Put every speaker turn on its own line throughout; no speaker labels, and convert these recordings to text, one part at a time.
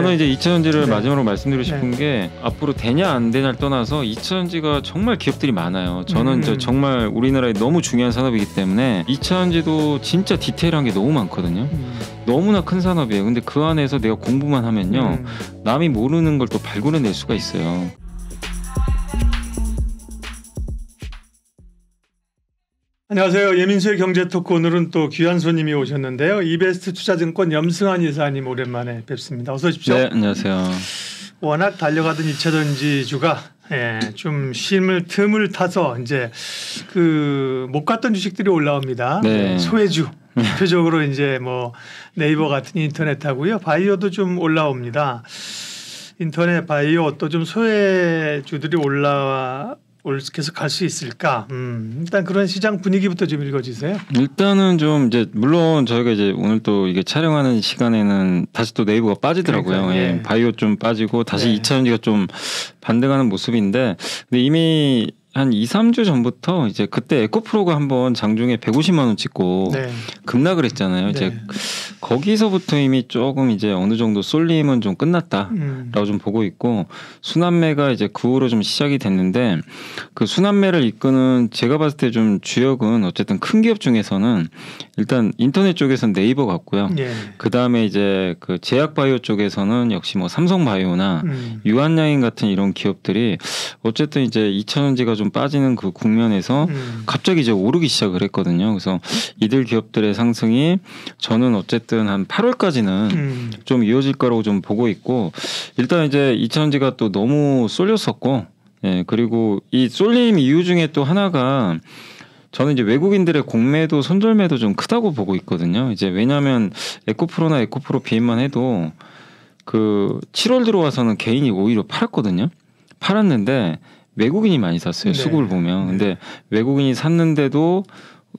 저는 이제 2차전지를
네.
마지막으로 말씀드리고 싶은 게 앞으로 되냐 안 되냐를 떠나서 2차전지가 정말 기업들이 많아요. 저는 정말 우리나라에 너무 중요한 산업이기 때문에 2차전지도 진짜 디테일한 게 너무 많거든요. 너무나 큰 산업이에요. 근데 그 안에서 내가 공부만 하면요. 남이 모르는 걸 또 발굴해낼 수가 있어요.
안녕하세요. 예민수의 경제토크 오늘은 또 귀한 손님이 오셨는데요. 이베스트 투자증권 염승환 이사님 오랜만에 뵙습니다. 어서 오십시오.
네, 안녕하세요. 워낙
달려가던 2차전지주가 좀 쉼을 틈을 타서 이제 그 못 갔던 주식들이 올라옵니다.
네.
소외주 대표적으로 이제 뭐 네이버 같은 인터넷하고요. 바이오도 좀 올라옵니다. 인터넷 바이오 또 좀 소외주들이 계속 갈 수 있을까? 일단 그런 시장 분위기부터 좀 읽어주세요.
일단은 좀 이제 물론 저희가 이제 오늘 또 이게 촬영하는 시간에는 다시 또 네이버가 빠지더라고요. 예. 바이오 좀 빠지고 다시 2차전지가 좀 반등하는 모습인데 근데 이미 한 2, 3주 전부터 이제 그때 에코프로가 한번 장중에 150만 원 찍고 급락을 했잖아요. 이제 거기서부터 이미 조금 이제 어느 정도 쏠림은 좀 끝났다라고 좀 보고 있고 순환매가 이제 그 후로 좀 시작이 됐는데 그 순환매를 이끄는 제가 봤을 때 좀 주역은 어쨌든 큰 기업 중에서는 일단 인터넷 쪽에서는 네이버 같고요. 그 다음에 이제 그 제약바이오 쪽에서는 역시 뭐 삼성바이오나 유한양인 같은 이런 기업들이 어쨌든 이제 2차전지가 좀 빠지는 그 국면에서 갑자기 이제 오르기 시작을 했거든요. 그래서 이들 기업들의 상승이 저는 어쨌든 한 8월까지는 좀 이어질 거라고 좀 보고 있고 일단 이제 2차전지가 또 너무 쏠렸었고 그리고 이 쏠림 이유 중에 또 하나가 저는 이제 외국인들의 공매도 손절매도 좀 크다고 보고 있거든요. 이제 왜냐하면 에코프로나 에코프로 비행만 해도 그 7월 들어와서는 개인이 오히려 팔았거든요. 팔았는데 외국인이 많이 샀어요. 수급을 보면. 근데 외국인이 샀는데도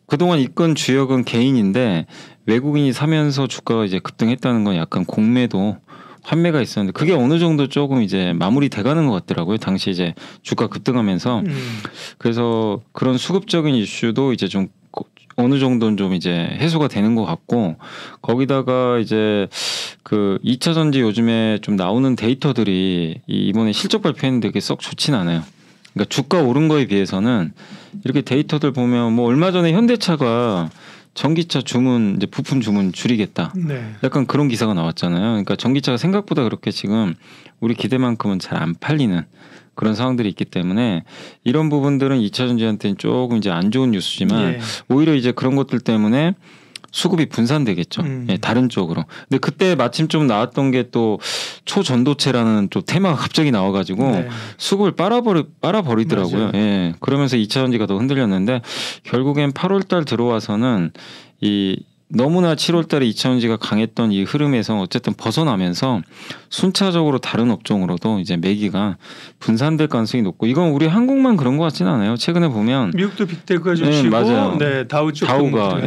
그동안 이끈 주역은 개인인데 외국인이 사면서 주가가 이제 급등했다는 건 약간 공매도 환매가 있었는데 그게 어느 정도 조금 이제 마무리 돼가는 것 같더라고요. 당시 이제 주가 급등하면서 그래서 그런 수급적인 이슈도 이제 좀 어느 정도는 좀 이제 해소가 되는 것 같고 거기다가 이제 그 2차전지 요즘에 좀 나오는 데이터들이 이번에 실적 발표했는데 그게 썩 좋진 않아요. 그러니까 주가 오른 거에 비해서는 이렇게 데이터들 보면 뭐 얼마 전에 현대차가 전기차 주문 이제 부품 주문 줄이겠다. 약간 그런 기사가 나왔잖아요. 그러니까 전기차가 생각보다 그렇게 지금 우리 기대만큼은 잘 안 팔리는 그런 상황들이 있기 때문에 이런 부분들은 2차전지한테는 조금 이제 안 좋은 뉴스지만 오히려 이제 그런 것들 때문에 수급이 분산되겠죠. 다른 쪽으로. 근데 그때 마침 좀 나왔던 게 또 초전도체라는 또 테마가 갑자기 나와가지고 수급을 빨아버리더라고요. 그러면서 2차전지가 더 흔들렸는데 결국엔 8월달 들어와서는 이 너무나 7월달에 2차전지가 강했던 이 흐름에서 어쨌든 벗어나면서 순차적으로 다른 업종으로도 이제 매기가 분산될 가능성이 높고 이건 우리 한국만 그런 것 같지는 않아요. 최근에 보면
미국도 빅테크가 좀 쉬고
맞아요.
다우 쪽
다우가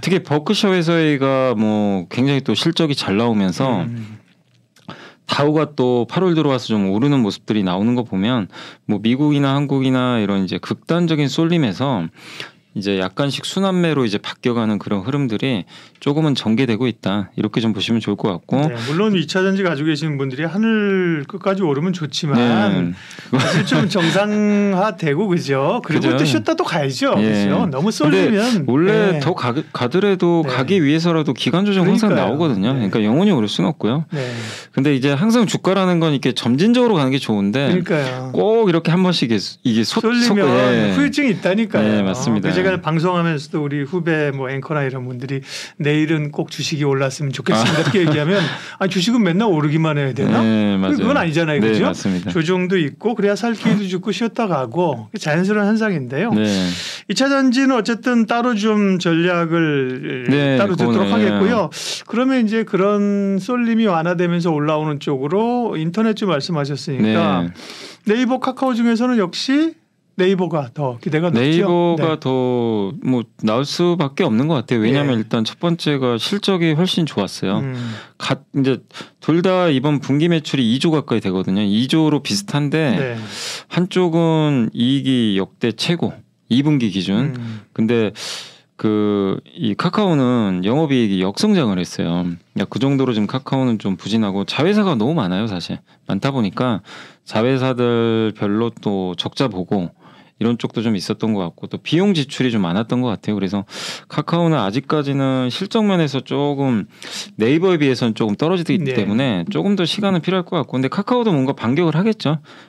특히 버크셔 회사가 뭐 굉장히 또 실적이 잘 나오면서 다우가 또 8월 들어와서 좀 오르는 모습들이 나오는 거 보면 뭐 미국이나 한국이나 이런 이제 극단적인 쏠림에서 이제 약간씩 순환매로 이제 바뀌어가는 그런 흐름들이 조금은 전개되고 있다. 이렇게 좀 보시면 좋을 것 같고.
물론 2차전지 가지고 계시는 분들이 하늘 끝까지 오르면 좋지만 사실 좀 정상화되고 그죠. 그리고 또 쉬었다 또 가야죠. 그죠. 너무 쏠리면
원래 더 가더라도 가기 위해서라도 기간 조정 항상 나오거든요. 그러니까 영원히 오를 수는 없고요. 근데 이제 항상 주가라는 건 이렇게 점진적으로 가는 게 좋은데 꼭 이렇게 한 번씩 이게
쏠리면 후유증이 있다니까요.
맞습니다.
제가 방송하면서도 우리 후배 뭐 앵커나 이런 분들이 내일은 꼭 주식이 올랐으면 좋겠습니다. 이렇게 얘기하면 주식은 맨날 오르기만 해야 되나? 그건 아니잖아요. 그죠?
맞습니다.
조정도 있고 그래야 살 기회도 주고 쉬었다 가고 자연스러운 현상인데요. 2차전지는 어쨌든 따로 좀 전략을 따로 듣도록 하겠고요. 그러면 이제 그런 쏠림이 완화되면서 올라오는 쪽으로 인터넷 좀 말씀하셨으니까 네이버 카카오 중에서는 역시 네이버가 더 기대가 높죠.
네이버가 더 뭐 나올 수밖에 없는 것 같아요. 왜냐하면 일단 첫 번째가 실적이 훨씬 좋았어요. 이제 둘 다 이번 분기 매출이 2조 가까이 되거든요. 2조로 비슷한데 한쪽은 이익이 역대 최고 2분기 기준. 근데 이 카카오는 영업이익이 역성장을 했어요. 그 정도로 지금 카카오는 좀 부진하고 자회사가 너무 많아요, 사실. 많다 보니까 자회사들 별로 또 적자 보고 이런 쪽도 좀 있었던 것 같고 또 비용 지출이 좀 많았던 것 같아요. 그래서 카카오는 아직까지는 실적 면에서 조금 네이버에 비해서는 조금 떨어지기 때문에 조금 더 시간은 필요할 것 같고 근데 카카오도 뭔가 반격을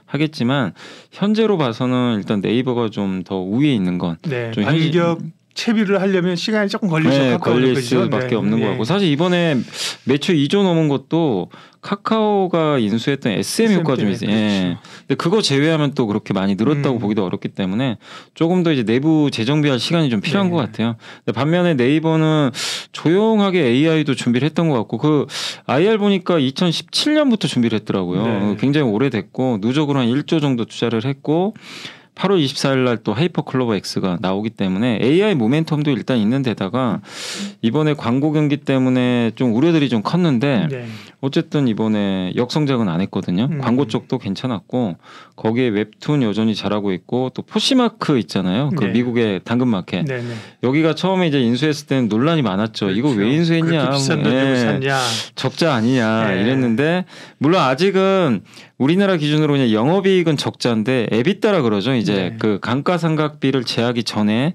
하겠지만 현재로 봐서는 일단 네이버가 좀 더 우위에 있는 건 좀
반격 채비를 하려면 시간이 조금 걸리죠.
걸릴 수밖에 없는 것 같고 사실 이번에 매출 2조 넘은 것도 카카오가 인수했던 SM 효과가 좀 있어요. 근데 그거 제외하면 또 그렇게 많이 늘었다고 보기도 어렵기 때문에 조금 더 이제 내부 재정비할 시간이 좀 필요한 것 같아요. 근데 반면에 네이버는 조용하게 AI도 준비를 했던 것 같고 그 IR 보니까 2017년부터 준비를 했더라고요. 굉장히 오래됐고 누적으로 한 1조 정도 투자를 했고 8월 24일 날 또 하이퍼클로버 X가 나오기 때문에 AI 모멘텀도 일단 있는 데다가 이번에 광고 경기 때문에 좀 우려들이 좀 컸는데 어쨌든 이번에 역성장은 안 했거든요. 광고 쪽도 괜찮았고 거기에 웹툰 여전히 잘하고 있고 또 포시마크 있잖아요. 그 미국의 당근마켓. 여기가 처음에 이제 인수했을 때는 논란이 많았죠. 그렇죠. 이거 왜 인수했냐.
그렇게 비싼 돈 샀냐.
적자 아니냐 이랬는데 물론 아직은 우리나라 기준으로 그냥 영업이익은 적자인데 에비타라 그러죠. 이제 그 감가상각비를 제하기 전에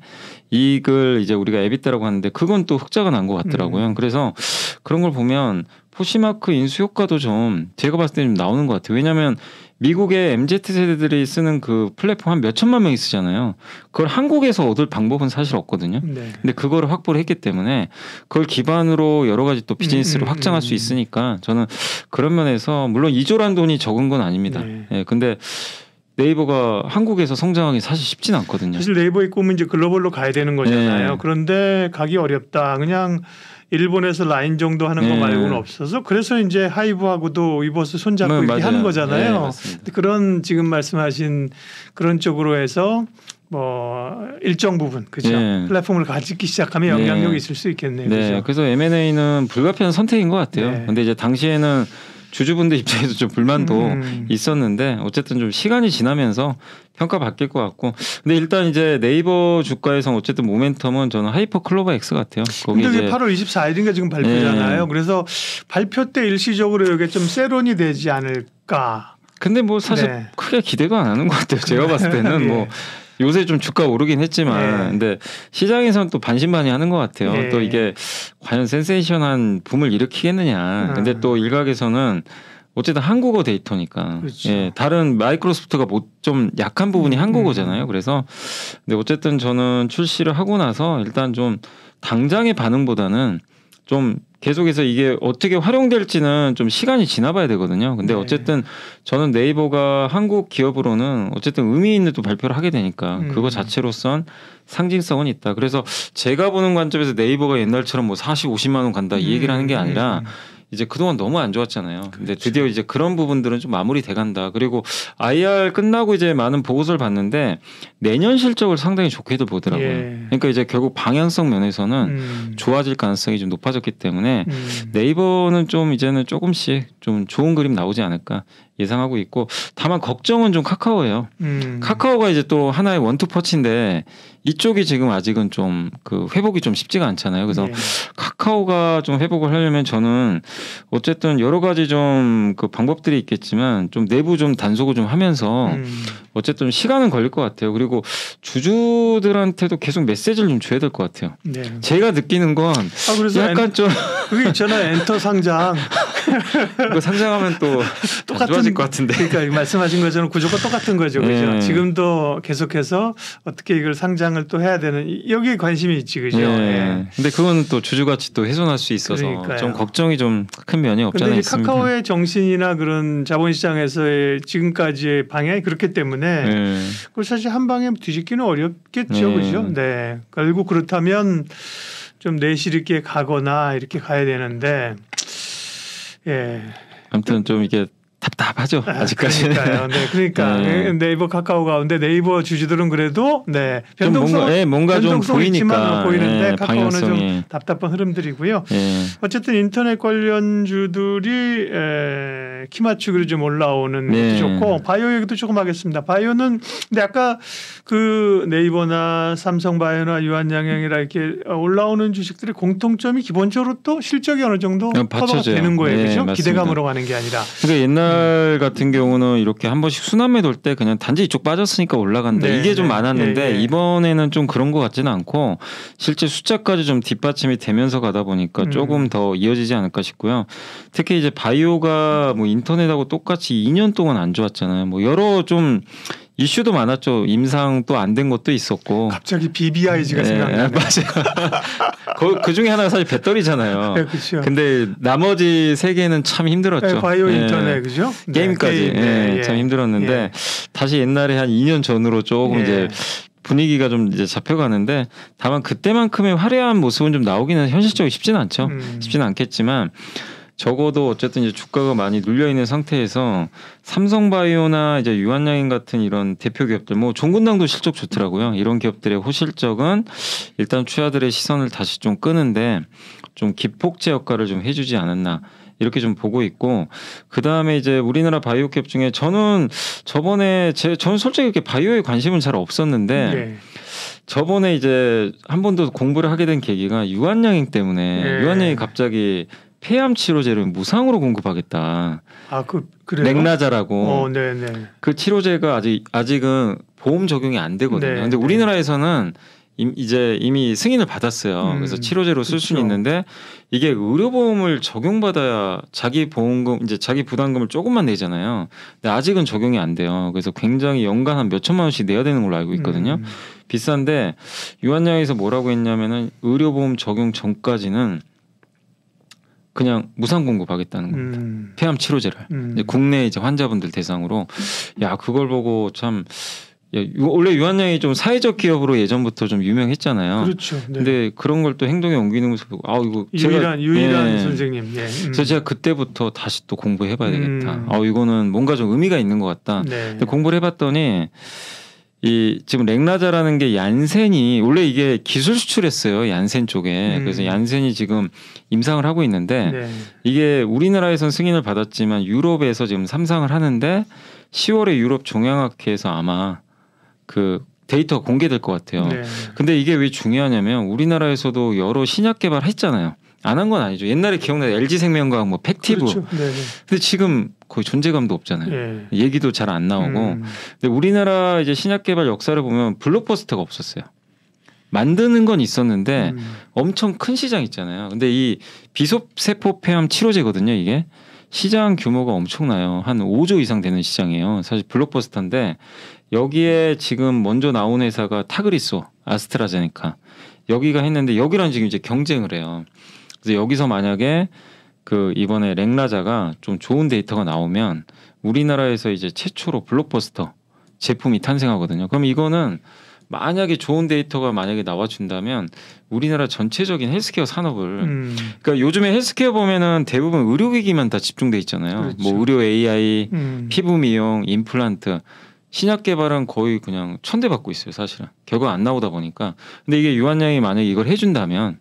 이익을 이제 우리가 에비타라고 하는데 그건 또 흑자가 난 것 같더라고요. 그래서 그런 걸 보면 포시마크 인수 효과도 좀 제가 봤을 때 좀 나오는 것 같아요. 왜냐하면 미국의 MZ세대들이 쓰는 그 플랫폼 한 몇 천만 명이 쓰잖아요. 그걸 한국에서 얻을 방법은 사실 없거든요. 근데 그거를 확보를 했기 때문에 그걸 기반으로 여러 가지 또 비즈니스를 확장할 수 있으니까 저는 그런 면에서 물론 2조란 돈이 적은 건 아닙니다. 근데 네이버가 한국에서 성장하기 사실 쉽진 않거든요.
사실 네이버의 꿈은 이제 글로벌로 가야 되는 거잖아요. 그런데 가기 어렵다. 그냥 일본에서 라인 정도 하는 거 말고는 없어서 그래서 이제 하이브하고도 위버스 손잡고 이렇게 하는 거잖아요. 그런 지금 말씀하신 그런 쪽으로 해서 뭐 일정 부분 그죠 플랫폼을 가지기 시작하면 영향력이 있을 수 있겠네요. 그죠?
그래서 M&A는 불가피한 선택인 것 같아요. 근데 이제 당시에는 주주분들 입장에서 좀 불만도 있었는데 어쨌든 좀 시간이 지나면서 평가 바뀔 것 같고 근데 일단 이제 네이버 주가에서 어쨌든 모멘텀은 저는 하이퍼클로버 X 같아요.
근데 이제 8월 24일인가 지금 발표잖아요. 그래서 발표 때 일시적으로 이게 좀 세론이 되지 않을까.
근데 뭐 사실 크게 기대도 안 하는 것 같아요. 제가 봤을 때는 뭐 요새 좀 주가 오르긴 했지만 근데 시장에서는 또 반신반의하는 것 같아요. 또 이게 과연 센세이션한 붐을 일으키겠느냐. 근데 또 일각에서는 어쨌든 한국어 데이터니까
그렇죠.
다른 마이크로소프트가 뭐 좀 약한 부분이 한국어잖아요. 그래서 근데 어쨌든 저는 출시를 하고 나서 일단 좀 당장의 반응보다는 좀 계속해서 이게 어떻게 활용될지는 좀 시간이 지나봐야 되거든요. 근데 어쨌든 저는 네이버가 한국 기업으로는 어쨌든 의미 있는 또 발표를 하게 되니까 그거 자체로선 상징성은 있다. 그래서 제가 보는 관점에서 네이버가 옛날처럼 뭐 40, 50만 원 간다 이 얘기를 하는 게 아니라 이제 그동안 너무 안 좋았잖아요. 근데 드디어 이제 그런 부분들은 좀 마무리 돼 간다. 그리고 IR 끝나고 이제 많은 보고서를 봤는데 내년 실적을 상당히 좋게도 보더라고요. 그러니까 이제 결국 방향성 면에서는 좋아질 가능성이 좀 높아졌기 때문에 네이버는 좀 이제는 조금씩 좀 좋은 그림 나오지 않을까 예상하고 있고 다만 걱정은 좀 카카오예요. 카카오가 이제 또 하나의 원투퍼치인데 이쪽이 지금 아직은 좀 그 회복이 좀 쉽지가 않잖아요. 그래서 카카오가 좀 회복을 하려면 저는 어쨌든 여러 가지 좀 그 방법들이 있겠지만 좀 내부 좀 단속을 좀 하면서 어쨌든 시간은 걸릴 것 같아요. 그리고 주주들한테도 계속 메시지를 좀 줘야 될 것 같아요. 제가 느끼는 건
그래서
약간 좀
그게 있잖아요. 엔터 상장.
그거 상장하면 또 좋아질 것 같은데.
그러니까 말씀하신 것처럼 구조가 똑같은 거죠. 그죠? 지금도 계속해서 어떻게 이걸 상장을 또 해야 되는 여기에 관심이 있지. 그죠?
근데 그거는 또 주주 가치 또 훼손할 수 있어서
그러니까요.
좀 걱정이 좀 큰 면이 없잖아요.
그런데 카카오의 정신이나 그런 자본시장에서의 지금까지의 방향이 그렇기 때문에 그걸 사실 한 방에 뒤집기는 어렵겠죠. 그죠? 결국 그렇다면 좀 내실 있게 가거나 이렇게 가야 되는데
아무튼 좀 이게 답답하죠. 아직까지는.
그러니까 네이버 카카오 가운데 네이버 주주들은 그래도
뭔가 좀 보이니까
보이는데 카카오는 좀 답답한 흐름들이고요. 어쨌든 인터넷 관련주들이 키 맞추기로 좀 올라오는 것도 좋고 바이오 얘기도 조금 하겠습니다. 바이오는 근데 아까 그 네이버나 삼성바이오나 유한양행이라 이렇게 올라오는 주식들의 공통점이 기본적으로 또 실적이 어느 정도 커버가 되는 거예요, 그렇죠? 기대감으로 가는 게 아니라.
그러니까 옛날 같은 경우는 이렇게 한 번씩 순환매 돌 때 그냥 단지 이쪽 빠졌으니까 올라간다 이게 좀 많았는데 이번에는 좀 그런 것 같지는 않고 실제 숫자까지 좀 뒷받침이 되면서 가다 보니까 조금 더 이어지지 않을까 싶고요. 특히 이제 바이오가 뭐 인터넷하고 똑같이 2년 동안 안 좋았잖아요. 뭐 여러 좀 이슈도 많았죠. 임상 또 안 된 것도 있었고.
갑자기 BBIG가 생각나네.
맞아요. 그 중에 하나가 사실 배터리잖아요.
네, 그렇죠.
근데 나머지 세 개는 참 힘들었죠.
바이오 인터넷 그죠?
게임까지 참 힘들었는데 다시 옛날에 한 2년 전으로 조금 이제 분위기가 좀 이제 잡혀가는데 다만 그때만큼의 화려한 모습은 좀 나오기는 현실적으로 쉽지는 않죠. 쉽지는 않겠지만 적어도 어쨌든 이제 주가가 많이 눌려 있는 상태에서 삼성바이오나 이제 유한양행 같은 이런 대표 기업들, 뭐 종근당도 실적 좋더라고요. 이런 기업들의 호실적은 일단 투자들의 시선을 다시 좀 끄는데 좀 기폭제 역할을 좀 해주지 않았나. 이렇게 좀 보고 있고 그 다음에 이제 우리나라 바이오 기업 중에 저는 저번에 저는 솔직히 이렇게 바이오에 관심은 잘 없었는데 저번에 이제 한 번 더 공부를 하게 된 계기가 유한양행 때문에 유한양행이 갑자기 폐암 치료제를 무상으로 공급하겠다.
그래요?
렉나자라고. 그 치료제가 아직은 보험 적용이 안 되거든요. 근데 우리나라에서는 이미 승인을 받았어요. 그래서 치료제로 쓸 수는 있는데 이게 의료보험을 적용받아야 자기 보험금 이제 자기 부담금을 조금만 내잖아요. 근데 아직은 적용이 안 돼요. 그래서 굉장히 연간 한 몇 천만 원씩 내야 되는 걸로 알고 있거든요. 비싼데 유한양에서 뭐라고 했냐면은 의료보험 적용 전까지는 그냥 무상 공급하겠다는 겁니다. 폐암 치료제를 이제 국내 이제 환자분들 대상으로 야 그걸 보고 참 원래 유한양이 좀 사회적 기업으로 예전부터 좀 유명했잖아요.
그렇죠.
근데 그런 걸 또 행동에 옮기는 모습 보고 이거
유일한 선생님.
그래서 제가 그때부터 다시 또 공부해봐야 되겠다. 이거는 뭔가 좀 의미가 있는 것 같다. 근데 공부를 해봤더니 지금 렉나자라는 게 얀센이 원래 이게 기술 수출했어요. 얀센 쪽에. 그래서 얀센이 지금 임상을 하고 있는데 이게 우리나라에선 승인을 받았지만 유럽에서 지금 3상을 하는데 10월에 유럽 종양학회에서 아마 그 데이터가 공개될 것 같아요. 근데 이게 왜 중요하냐면 우리나라에서도 여러 신약 개발했잖아요. 안 한 건 아니죠. 옛날에 기억나요. LG생명과학 뭐 팩티브.
그렇죠.
근데 지금 거의 존재감도 없잖아요. 얘기도 잘 안 나오고. 근데 우리나라 이제 신약 개발 역사를 보면 블록버스터가 없었어요. 만드는 건 있었는데 엄청 큰 시장 있잖아요. 근데 이 비속세포 폐암 치료제거든요. 이게 시장 규모가 엄청나요. 한 5조 이상 되는 시장이에요. 사실 블록버스터인데 여기에 지금 먼저 나온 회사가 타그리소, 아스트라제네카 여기가 했는데 여기랑 지금 이제 경쟁을 해요. 그래서 여기서 만약에 그 이번에 렉나자가 좀 좋은 데이터가 나오면 우리나라에서 이제 최초로 블록버스터 제품이 탄생하거든요. 그럼 이거는 만약에 좋은 데이터가 만약에 나와준다면 우리나라 전체적인 헬스케어 산업을 그러니까 요즘에 헬스케어 보면은 대부분 의료기기만 다 집중돼 있잖아요.
그렇죠.
뭐 의료 AI, 피부 미용, 임플란트 신약 개발은 거의 그냥 천대받고 있어요. 사실은 결과 안 나오다 보니까. 근데 이게 유한양이 만약에 이걸 해준다면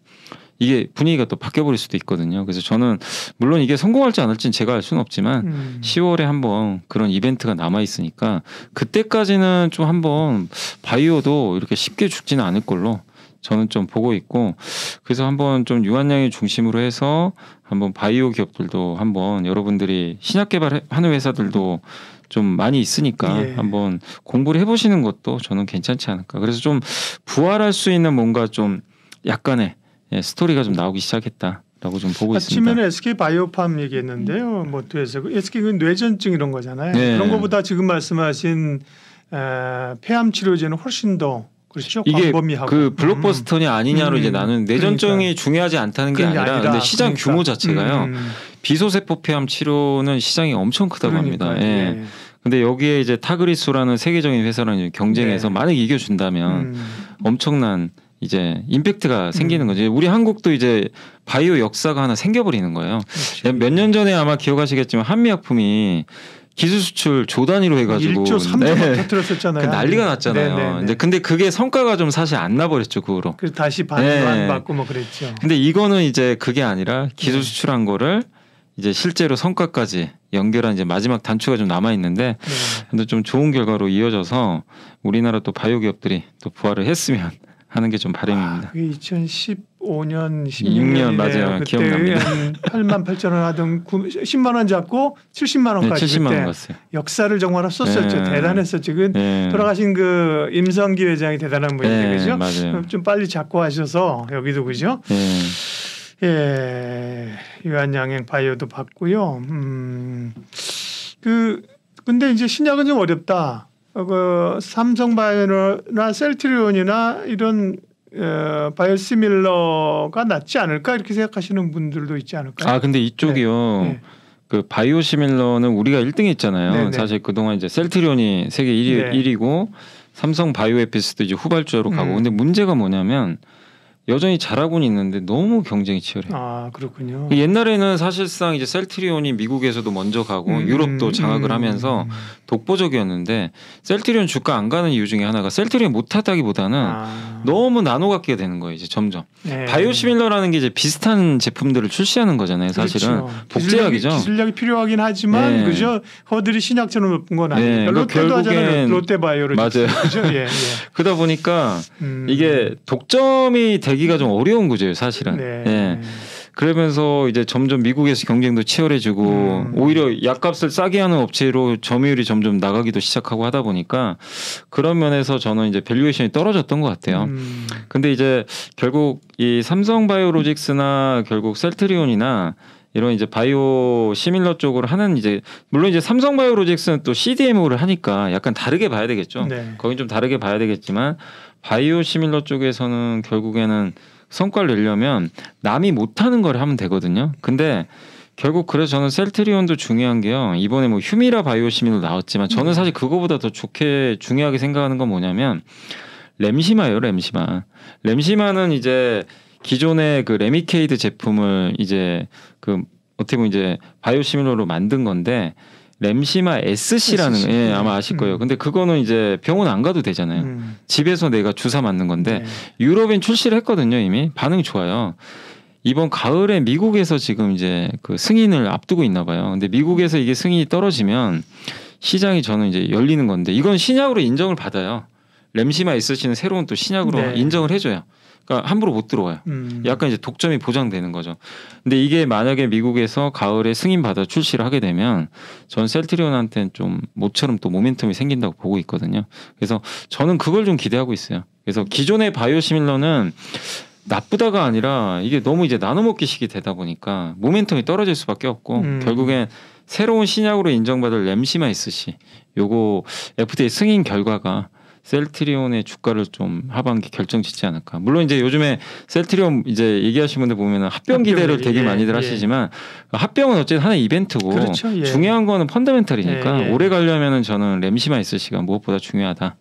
이게 분위기가 또 바뀌어버릴 수도 있거든요. 그래서 저는 물론 이게 성공할지 안 할지는 제가 알 수는 없지만 10월에 한번 그런 이벤트가 남아 있으니까 그때까지는 좀 한번 바이오도 이렇게 쉽게 죽지는 않을 걸로 저는 좀 보고 있고 그래서 한번 좀 유한양이 중심으로 해서 한번 바이오 기업들도 한번 여러분들이 신약 개발하는 회사들도 좀 많이 있으니까 한번 공부를 해보시는 것도 저는 괜찮지 않을까. 그래서 좀 부활할 수 있는 뭔가 좀 약간의 스토리가 좀 나오기 시작했다라고 좀 보고 있습니다.
아침에는 SK 바이오팜 얘기했는데요. 뭐 또 해서 SK는 뇌전증 이런 거잖아요. 그런 것보다 지금 말씀하신 폐암 치료제는 훨씬 더 그렇죠.
이게
광범위하고.
그 블록버스터냐 아니냐로 이제 나는 뇌전증이 중요하지 않다는 게 아니라 근데 시장 규모 자체가요. 비소세포 폐암 치료는 시장이 엄청 크다고 합니다. 근데 여기에 이제 타그리소라는 세계적인 회사랑 경쟁해서 만약 이겨준다면 엄청난 이제 임팩트가 생기는 거죠. 우리 한국도 이제 바이오 역사가 하나 생겨버리는 거예요. 몇 년 전에 아마 기억하시겠지만 한미약품이 기술 수출 조 단위로 해가지고
1조 3조 터뜨렸었잖아요.
난리가 났잖아요. 이제 근데 그게 성과가 좀 사실 안 나버렸죠 그 후로.
그래서 다시 반 받고 뭐 그랬죠.
근데 이거는 이제 그게 아니라 기술 수출한 거를 이제 실제로 성과까지 연결한 이제 마지막 단추가 좀 남아 있는데, 근데 좀 좋은 결과로 이어져서 우리나라 또 바이오 기업들이 또 부활을 했으면 하는 게 좀 바람입니다.
그게 2015년, 16년
맞아요.
그때
기억납니다.
한 8만 8천 원 하던 10만 원 잡고 70만 원까지.
네, 70만 원 갔어요.
역사를 정말 썼었죠. 대단했었죠. 그 돌아가신 그 임성기 회장이 대단한 분인데 그죠?
맞아요.
좀 빨리 잡고 하셔서 여기도 그죠? 예, 유한양행 바이오도 봤고요. 근데 이제 신약은 좀 어렵다. 그 삼성바이오나 셀트리온이나 이런 바이오시밀러가 낫지 않을까 이렇게 생각하시는 분들도 있지 않을까요?
아 근데 이쪽이요. 네. 그 바이오시밀러는 우리가 1등했잖아요. 네네. 사실 그동안 이제 셀트리온이 세계 1위고 삼성 바이오에피스도 이제 후발주로 가고. 근데 문제가 뭐냐면 여전히 잘하고는 있는데 너무 경쟁이 치열해요.
아 그렇군요.
옛날에는 사실상 이제 셀트리온이 미국에서도 먼저 가고 유럽도 장악을 하면서 독보적이었는데 셀트리온 주가 안 가는 이유 중에 하나가 셀트리온 못하다기보다는 너무 나눠갖게 되는 거예요. 이제 점점. 바이오시밀러라는 게 이제 비슷한 제품들을 출시하는 거잖아요. 사실은 그렇죠. 복제약이죠.
기술력이 필요하긴 하지만 그죠. 허들이 신약처럼 높은 건 아니에요. 롯데도 하잖아요. 롯데바이오를.
맞아요.
그죠?
그러다 보니까 이게 독점이 되기가 좀 어려운 구조예요, 사실은. 그러면서 이제 점점 미국에서 경쟁도 치열해지고 오히려 약값을 싸게 하는 업체로 점유율이 점점 나가기도 시작하고 하다 보니까 그런 면에서 저는 이제 밸류에이션이 떨어졌던 것 같아요. 근데 이제 결국 이 삼성바이오로직스나 결국 셀트리온이나 이런 이제 바이오 시밀러 쪽으로 하는 이제 물론 이제 삼성바이오로직스는 또 CDMO를 하니까 약간 다르게 봐야 되겠죠. 거긴 좀 다르게 봐야 되겠지만 바이오 시밀러 쪽에서는 결국에는 성과를 내려면 남이 못하는 걸 하면 되거든요. 근데 결국 그래서 저는 셀트리온도 중요한 게요. 이번에 뭐 휴미라 바이오시밀러 나왔지만 저는 사실 그거보다 더 중요하게 생각하는 건 뭐냐면 램시마예요. 램시마는 이제 기존의 그 레미케이드 제품을 이제 그 어떻게 보면 이제 바이오시밀러로 만든 건데 램시마 SC라는 아마 아실 거예요. 근데 그거는 이제 병원 안 가도 되잖아요. 집에서 내가 주사 맞는 건데 유럽엔 출시를 했거든요. 이미 반응이 좋아요. 이번 가을에 미국에서 지금 이제 그 승인을 앞두고 있나 봐요. 근데 미국에서 이게 승인이 떨어지면 시장이 저는 이제 열리는 건데 이건 신약으로 인정을 받아요. 램시마 SC는 새로운 또 신약으로 인정을 해줘요. 그러니까 함부로 못 들어와요. 약간 이제 독점이 보장되는 거죠. 근데 이게 만약에 미국에서 가을에 승인받아 출시를 하게 되면 전 셀트리온한테는 좀 모처럼 또 모멘텀이 생긴다고 보고 있거든요. 그래서 저는 그걸 좀 기대하고 있어요. 그래서 기존의 바이오시밀러는 나쁘다가 아니라 이게 너무 이제 나눠먹기식이 되다 보니까 모멘텀이 떨어질 수밖에 없고 결국엔 새로운 신약으로 인정받을 램시마 SC 요거 FDA 승인 결과가 셀트리온의 주가를 좀 하반기 결정짓지 않을까. 물론 이제 요즘에 셀트리온 이제 얘기하시는 분들 보면은 합병 기대를 되게 많이들 하시지만 합병은 어쨌든 하나의 이벤트고
그렇죠,
중요한 거는 펀더멘털이니까 오래 가려면은 저는 램시마 SC가 무엇보다 중요하다.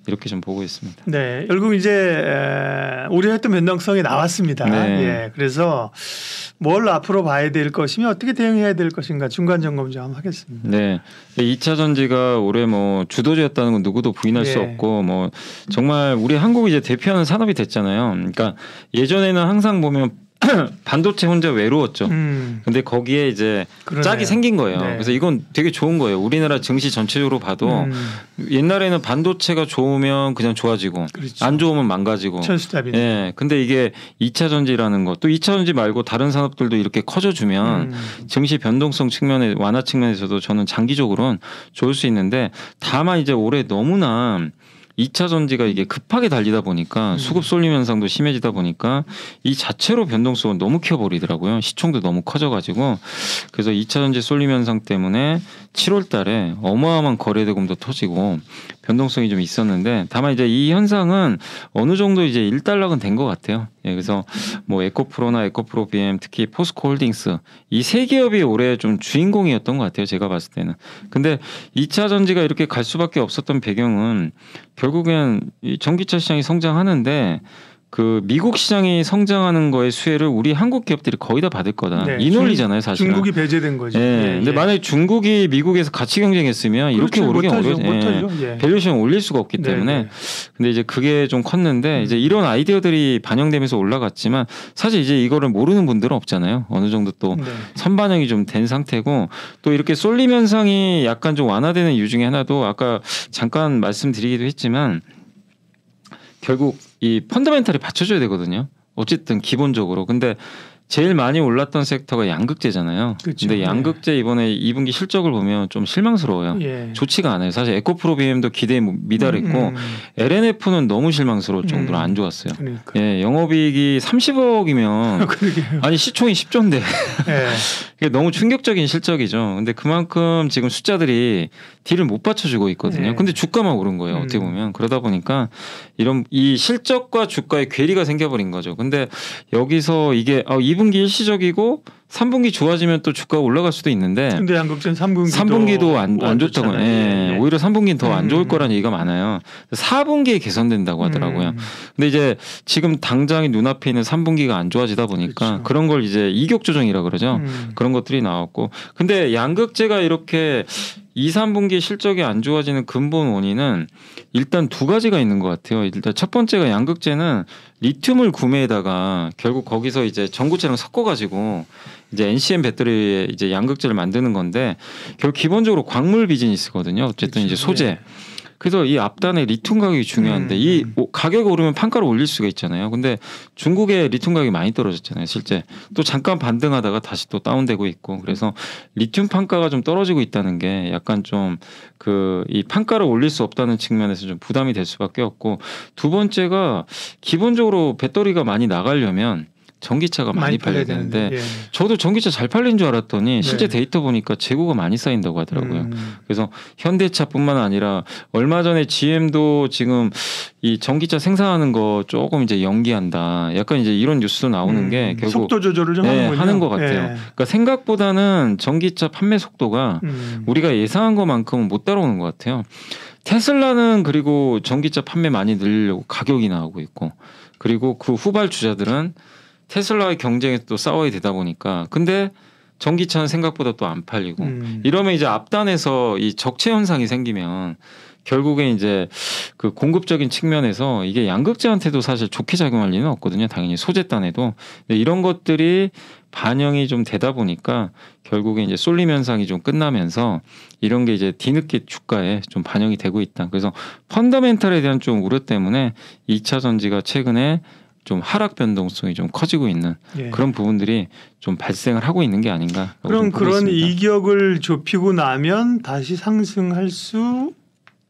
이렇게 좀 보고 있습니다.
네, 결국 이제 우려했던 변동성이 나왔습니다. 그래서 뭘 앞으로 봐야 될 것이며 어떻게 대응해야 될 것인가 중간 점검 좀 하겠습니다.
네, 2차 전지가 올해 뭐 주도주였다는 건 누구도 부인할 수 없고 뭐 정말 우리 한국이 이제 대표하는 산업이 됐잖아요. 그러니까 예전에는 항상 보면 반도체 혼자 외로웠죠. 근데 거기에 이제 짝이 생긴 거예요. 그래서 이건 되게 좋은 거예요. 우리나라 증시 전체적으로 봐도 옛날에는 반도체가 좋으면 그냥 좋아지고 안 좋으면 망가지고.
천수답이네.
근데 이게 2차 전지라는 거 또 2차 전지 말고 다른 산업들도 이렇게 커져주면 증시 변동성 측면에 완화 측면에서도 저는 장기적으로는 좋을 수 있는데 다만 이제 올해 너무나 2차 전지가 이게 급하게 달리다 보니까 수급 쏠림 현상도 심해지다 보니까 이 자체로 변동성을 너무 키워버리더라고요. 시총도 너무 커져가지고 그래서 2차 전지 쏠림 현상 때문에 7월 달에 어마어마한 거래대금도 터지고 변동성이 좀 있었는데 다만 이제 이 현상은 어느 정도 이제 일단락은 된 것 같아요. 그래서 뭐 에코프로나 에코프로 BM 특히 포스코 홀딩스 이 세 기업이 올해 좀 주인공이었던 것 같아요. 제가 봤을 때는. 근데 2차 전지가 이렇게 갈 수밖에 없었던 배경은 결국엔 이 전기차 시장이 성장하는데 그 미국 시장이 성장하는 거의 수혜를 우리 한국 기업들이 거의 다 받을 거다.
네.
이 논리잖아요, 사실.
중국이 배제된 거죠.
예. 근데 만약에 중국이 미국에서 같이 경쟁했으면 이렇게 오르기 어려워요. 밸류에이션 올릴 수가 없기 때문에. 근데 이제 그게 좀 컸는데 이제 이런 아이디어들이 반영되면서 올라갔지만 사실 이제 이거를 모르는 분들은 없잖아요. 어느 정도 또 선반영이 좀 된 상태고 또 이렇게 쏠림 현상이 약간 좀 완화되는 이유 중에 하나도 아까 잠깐 말씀드리기도 했지만 결국 이 펀더멘탈이 받쳐줘야 되거든요. 어쨌든 기본적으로. 근데 제일 많이 올랐던 섹터가 양극재잖아요. 그렇죠. 근데 양극재 이번에 2분기 실적을 보면 좀 실망스러워요. 예. 좋지가 않아요. 사실 에코프로비엠도 기대에 미달했고 LNF는 너무 실망스러울 정도로 안 좋았어요. 그러니까. 예, 영업이익이 30억이면 아니 시총이 10조인데 예. 이게 너무 충격적인 실적이죠. 근데 그만큼 지금 숫자들이 딜을 못 받쳐주고 있거든요. 예. 근데 주가만 오른 거예요. 어떻게 보면. 그러다 보니까 이런 이 실적과 주가의 괴리가 생겨버린 거죠. 근데 여기서 이게 2분기 일시적이고 3분기 좋아지면 또 주가가 올라갈 수도 있는데
근데 양극재는
3분기도 안 좋다고. 예. 오히려 3분기는 더 안 좋을 거라는 얘기가 많아요. 4분기에 개선된다고 하더라고요. 근데 이제 지금 당장이 눈앞에 있는 3분기가 안 좋아지다 보니까 그렇죠. 그런 걸 이제 이격 조정이라 그러죠. 그런 것들이 나왔고. 근데 양극재가 이렇게 2, 3분기 실적이 안 좋아지는 근본 원인은 일단 두 가지가 있는 것 같아요. 일단 첫 번째가 양극재는 리튬을 구매에다가 결국 거기서 이제 전구체랑 섞어가지고 이제 NCM 배터리에 이제 양극재를 만드는 건데 결국 기본적으로 광물 비즈니스거든요. 어쨌든 그렇죠. 이제 소재. 네. 그래서 이 앞단에 리튬 가격이 중요한데 이 가격이 오르면 판가를 올릴 수가 있잖아요. 근데 중국의 리튬 가격이 많이 떨어졌잖아요. 실제 또 잠깐 반등하다가 다시 또 다운되고 있고 그래서 리튬 판가가 좀 떨어지고 있다는 게 약간 좀 그 이 판가를 올릴 수 없다는 측면에서 좀 부담이 될 수밖에 없고 두 번째가 기본적으로 배터리가 많이 나가려면 전기차가 많이 팔려야 되는데 예. 저도 전기차 잘 팔린 줄 알았더니 실제 데이터 보니까 재고가 많이 쌓인다고 하더라고요. 그래서 현대차뿐만 아니라 얼마 전에 GM도 지금 이 전기차 생산하는 거 조금 이제 연기한다. 약간 이제 이런 뉴스도 나오는 게 결국
속도 조절을 좀
하는 것 같아요. 예. 그러니까 생각보다는 전기차 판매 속도가 우리가 예상한 것만큼은 못 따라오는 것 같아요. 테슬라는 그리고 전기차 판매 많이 늘리려고 가격이 나오고 있고 그리고 그 후발주자들은 테슬라의 경쟁에서 또 싸워야 되다 보니까 근데 전기차는 생각보다 또 안 팔리고 이러면 이제 앞단에서 이 적체 현상이 생기면 결국에 이제 그 공급적인 측면에서 이게 양극재한테도 사실 좋게 작용할 리는 없거든요. 당연히 소재단에도. 근데 이런 것들이 반영이 좀 되다 보니까 결국에 이제 쏠림 현상이 좀 끝나면서 이런 게 이제 뒤늦게 주가에 좀 반영이 되고 있다. 그래서 펀더멘탈에 대한 좀 우려 때문에 2차 전지가 최근에 좀 하락 변동성이 좀 커지고 있는 예. 그런 부분들이 좀 발생을 하고 있는 게 아닌가.
그럼 그런 있습니다. 이격을 좁히고 나면 다시 상승할 수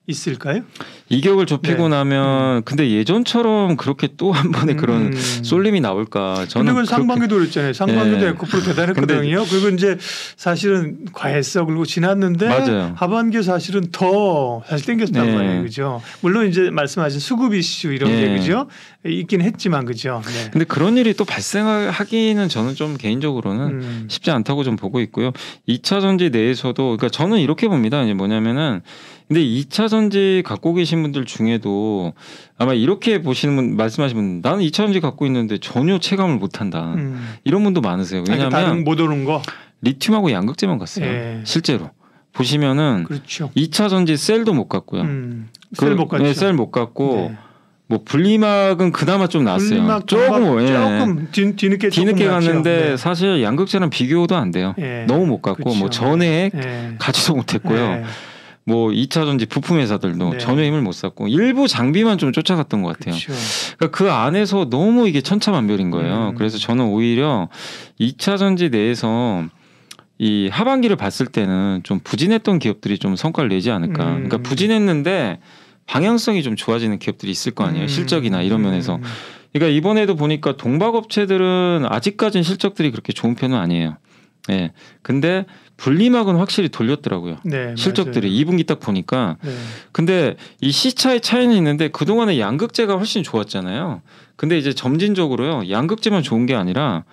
있을까요?
이격을 좁히고 나면 근데 예전처럼 그렇게 또 한 번에 그런 쏠림이 나올까? 저는
근데 상반기도 그랬잖아요. 상반기도 에코프로 대단했거든요. 그리고 이제 사실은 과했어 그리고 지났는데 맞아요. 하반기 사실은 더 사실 땡겼단 말이에요, 그죠? 물론 이제 말씀하신 수급 이슈 이런 게 그죠? 있긴 했지만 그죠? 네.
근데 그런 일이 또 발생하기는 저는 좀 개인적으로는 쉽지 않다고 좀 보고 있고요. 2차 전지 내에서도 그러니까 저는 이렇게 봅니다. 이제 뭐냐면은 근데 2차 전지 갖고 계신 분들 중에도 아마 이렇게 보시는 분 말씀하시는 분 나는 2차 전지 갖고 있는데 전혀 체감을 못한다. 이런 분도 많으세요. 왜냐하면
다른 못 오는 거
리튬하고 양극재만 갔어요. 실제로 보시면은 그렇죠. 2차 전지 셀도 못 갔고요.
셀 못 갔죠.
네, 셀 못 갔고 뭐 분리막은 그나마 좀 나왔어요. 조금 뒤늦게 갔는데 사실 양극재는 비교도 안 돼요. 너무 못 갔고 그렇죠. 뭐 전에 가지도 못했고요. 뭐 2차 전지 부품 회사들도 전혀 힘을 못 썼고 일부 장비만 좀 쫓아갔던 것 같아요. 그렇죠. 그러니까 그 안에서 너무 이게 천차만별인 거예요. 그래서 저는 오히려 2차 전지 내에서 이 하반기를 봤을 때는 좀 부진했던 기업들이 좀 성과를 내지 않을까. 그러니까 부진했는데 방향성이 좀 좋아지는 기업들이 있을 거 아니에요. 실적이나 이런 면에서. 그러니까 이번에도 보니까 동박업체들은 아직까지는 실적들이 그렇게 좋은 편은 아니에요. 네. 근데 분리막은 확실히 돌렸더라고요. 네, 실적들이 맞아요. 2분기 딱 보니까. 네. 근데 이 시차의 차이는 있는데 그동안에 양극재가 훨씬 좋았잖아요. 근데 이제 점진적으로요. 양극재만 좋은 게 아니라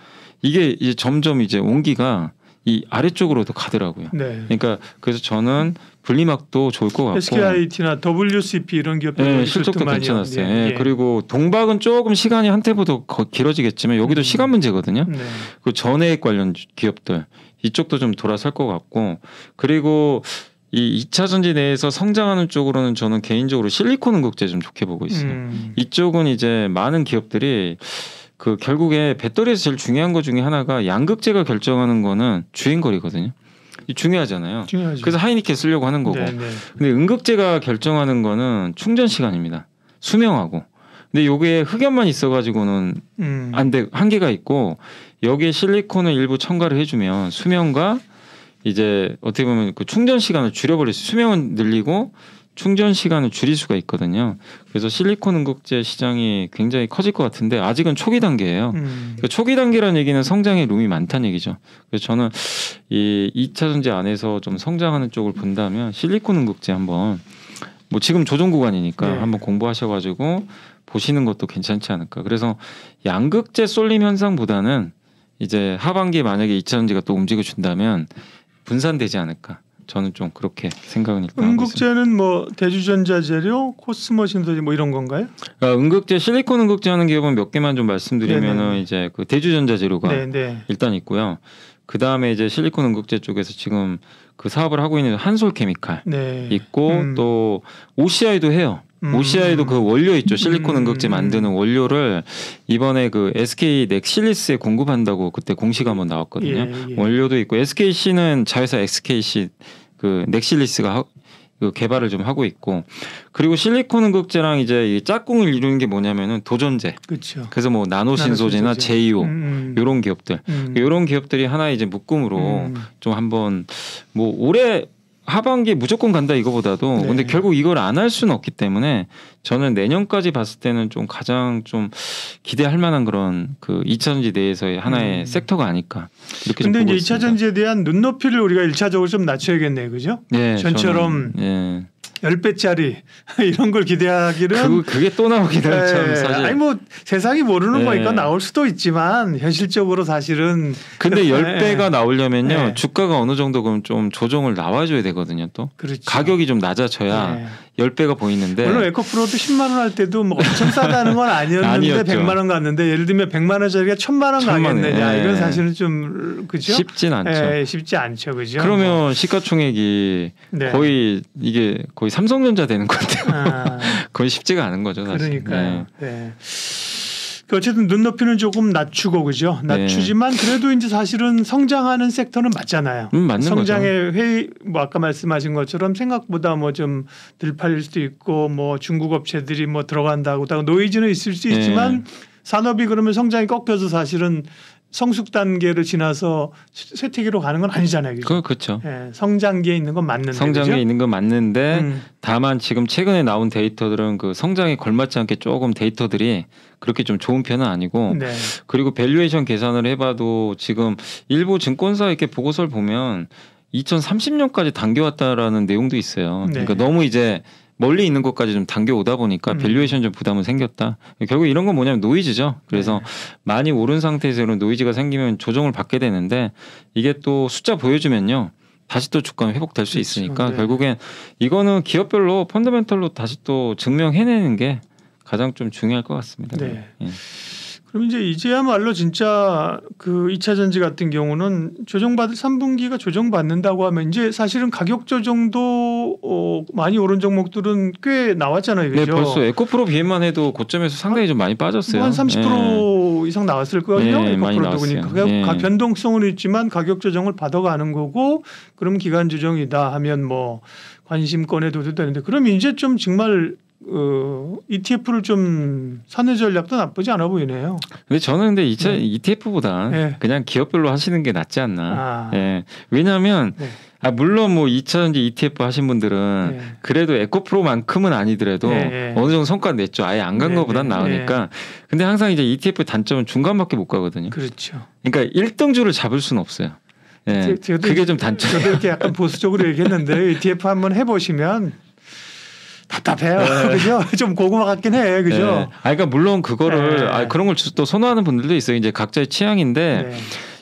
이게 이제 점점 이제 온기가 이 아래쪽으로도 가더라고요.
네.
그러니까 그래서 저는 분리막도 좋을 것 같고
SKIT나 WCP 이런 기업들
네, 실적도 괜찮았어요. 예. 그리고 동박은 조금 시간이 한때보다 길어지겠지만 여기도 시간 문제거든요.
네.
그 전해액 관련 기업들 이쪽도 좀 돌아설 것 같고 그리고 이 2차 전지 내에서 성장하는 쪽으로는 저는 개인적으로 실리콘 응급제 좀 좋게 보고 있어요. 이쪽은 이제 많은 기업들이 그 결국에 배터리에서 제일 중요한 것 중에 하나가 양극재가 결정하는 거는 주행거리거든요. 중요하잖아요.
중요하죠.
그래서 하이니케 쓰려고 하는 거고.
네네.
근데 응급제가 결정하는 거는 충전 시간입니다. 수명하고. 근데 요게 흑연만 있어가지고는 안 돼. 한계가 있고 여기에 실리콘을 일부 첨가를 해주면 수명과 이제 어떻게 보면 그 충전 시간을 줄여버릴 수, 수명은 늘리고 충전 시간을 줄일 수가 있거든요. 그래서 실리콘 응급제 시장이 굉장히 커질 것 같은데 아직은 초기 단계예요. 그러니까 초기 단계라는 얘기는 성장의 룸이 많다는 얘기죠. 그래서 저는 이 2차 전지 안에서 좀 성장하는 쪽을 본다면 실리콘 응급제 한번 뭐 지금 조정 구간이니까
네.
한번 공부하셔가지고 보시는 것도 괜찮지 않을까. 그래서 양극재 쏠림 현상보다는 이제 하반기에 만약에 2차 전지가 또 움직여 준다면 분산되지 않을까. 저는 좀 그렇게 생각은 일단 하고 있습니다.
응급제는 뭐 대주전자 재료, 코스모 신소재 뭐 이런 건가요?
그러니까 응급제 실리콘 응급제 하는 기업은 몇 개만 좀 말씀드리면은
네네.
이제 그 대주전자 재료가
네네.
일단 있고요. 그 다음에 이제 실리콘 응급제 쪽에서 지금 그 사업을 하고 있는 한솔케미칼
네.
있고 또 OCI도 해요. OCI도 그 원료 있죠. 실리콘 응급제 만드는 원료를 이번에 그 SK 넥실리스에 공급한다고 그때 공시가 한번 나왔거든요.
예.
원료도 있고 SKC는 자회사 SKC 그 넥실리스가 그 개발을 좀 하고 있고 그리고 실리콘 응급제랑 이제 이 짝꿍을 이루는 게 뭐냐면은 도전제.
그렇죠.
그래서 뭐 나노신소재나 제이오 이런 기업들 이런 기업들이 하나의 이제 묶음으로 좀 한번 뭐 올해 하반기에 무조건 간다 이거보다도
네.
근데 결국 이걸 안 할 수는 없기 때문에 저는 내년까지 봤을 때는 좀 가장 좀 기대할 만한 그런 그 2차 전지 내에서의 하나의 섹터가 아닐까 이렇게 좀
근데
보고
이제
있습니다.
2차 전지에 대한 눈높이를 우리가 1차적으로 좀 낮춰야겠네요. 그죠?
네,
전처럼 10배짜리 이런 걸 기대하기는
그게 또 나오기는 참 사실
아니 뭐 세상이 모르는
네.
거니까 나올 수도 있지만 현실적으로 사실은
근데 10배가 나오려면요
네.
주가가 어느 정도 그럼 좀 조정을 나와줘야 되거든요. 또
그렇죠.
가격이 좀 낮아져야 10배가 보이는데
물론 에코프로도 10만 원 할 때도 뭐 엄청 싸다는 건 아니었는데
아니었죠.
100만 원 갔는데 예를 들면 100만 원짜리가 1000만 원 가겠느냐 이건 사실은 좀 그죠?
쉽진 않죠.
쉽지 않죠. 그죠?
그러면 시가총액이
네.
거의 이게 거의 삼성전자 되는 것 같아요. 거의 쉽지가 않은 거죠. 사실.
그러니까요. 네. 어쨌든 눈높이는 조금 낮추고 그죠? 낮추지만 그래도 이제 사실은 성장하는 섹터는 맞잖아요.
맞는
성장의
거죠.
회의 뭐 아까 말씀하신 것처럼 생각보다 뭐 좀 덜 팔릴 수도 있고 뭐 중국 업체들이 뭐 들어간다고 노이즈는 있을 수 있지만 산업이 그러면 성장이 꺾여서 사실은 성숙 단계를 지나서 쇠퇴기로 가는 건 아니잖아요. 그죠?
그렇죠.
네, 성장기에 있는 건 맞는데.
성장기에
그죠?
있는 건 맞는데 다만 지금 최근에 나온 데이터들은 그 성장에 걸맞지 않게 조금 데이터들이 그렇게 좀 좋은 편은 아니고
네.
그리고 밸류에이션 계산을 해봐도 지금 일부 증권사 이렇게 보고서를 보면 2030년까지 당겨왔다라는 내용도 있어요.
네.
그러니까 너무 이제 멀리 있는 것까지 좀 당겨오다 보니까 밸류에이션 좀 부담은 생겼다. 결국 이런 건 뭐냐면 노이즈죠. 그래서 많이 오른 상태에서 노이즈가 생기면 조정을 받게 되는데 이게 또 숫자 보여주면요. 다시 또 주가는 회복될 수 있으니까 결국엔 이거는 기업별로 펀더멘털로 다시 또 증명해내는 게 가장 좀 중요할 것 같습니다.
네. 그럼 이제야말로 진짜 그 2차 전지 같은 경우는 조정받을 3분기가 조정받는다고 하면 이제 사실은 가격 조정도 많이 오른 종목들은 꽤 나왔잖아요. 그죠?
네, 벌써 에코프로 비행만 해도 고점에서 상당히 좀 많이 빠졌어요.
한 30% 이상 나왔을 거예요. 에코프로도 그러니까 변동성은 있지만 가격 조정을 받아가는 거고 그럼 기간 조정이다 하면 뭐 관심권에 둬도 되는데 그럼 이제 좀 정말 ETF를 좀 사는 전략도 나쁘지 않아 보이네요.
근데 저는 ETF보다 그냥 기업별로 하시는 게 낫지 않나. 왜냐하면 물론 뭐 2차 전지 ETF 하신 분들은 그래도 에코프로만큼은 아니더라도 어느 정도 성과 냈죠. 아예 안 간 거보단 나으니까. 근데 항상 이제 ETF 단점은 중간밖에 못 가거든요.
그렇죠.
그러니까 1등주를 잡을 수는 없어요. 그게 좀 단점.
저도 이렇게 약간 보수적으로 얘기했는데 ETF 한번 해보시면 답답해요. 그죠? 좀 고구마 같긴 해. 그죠?
그러니까 물론 그거를 그런 걸 또 선호하는 분들도 있어요. 이제 각자의 취향인데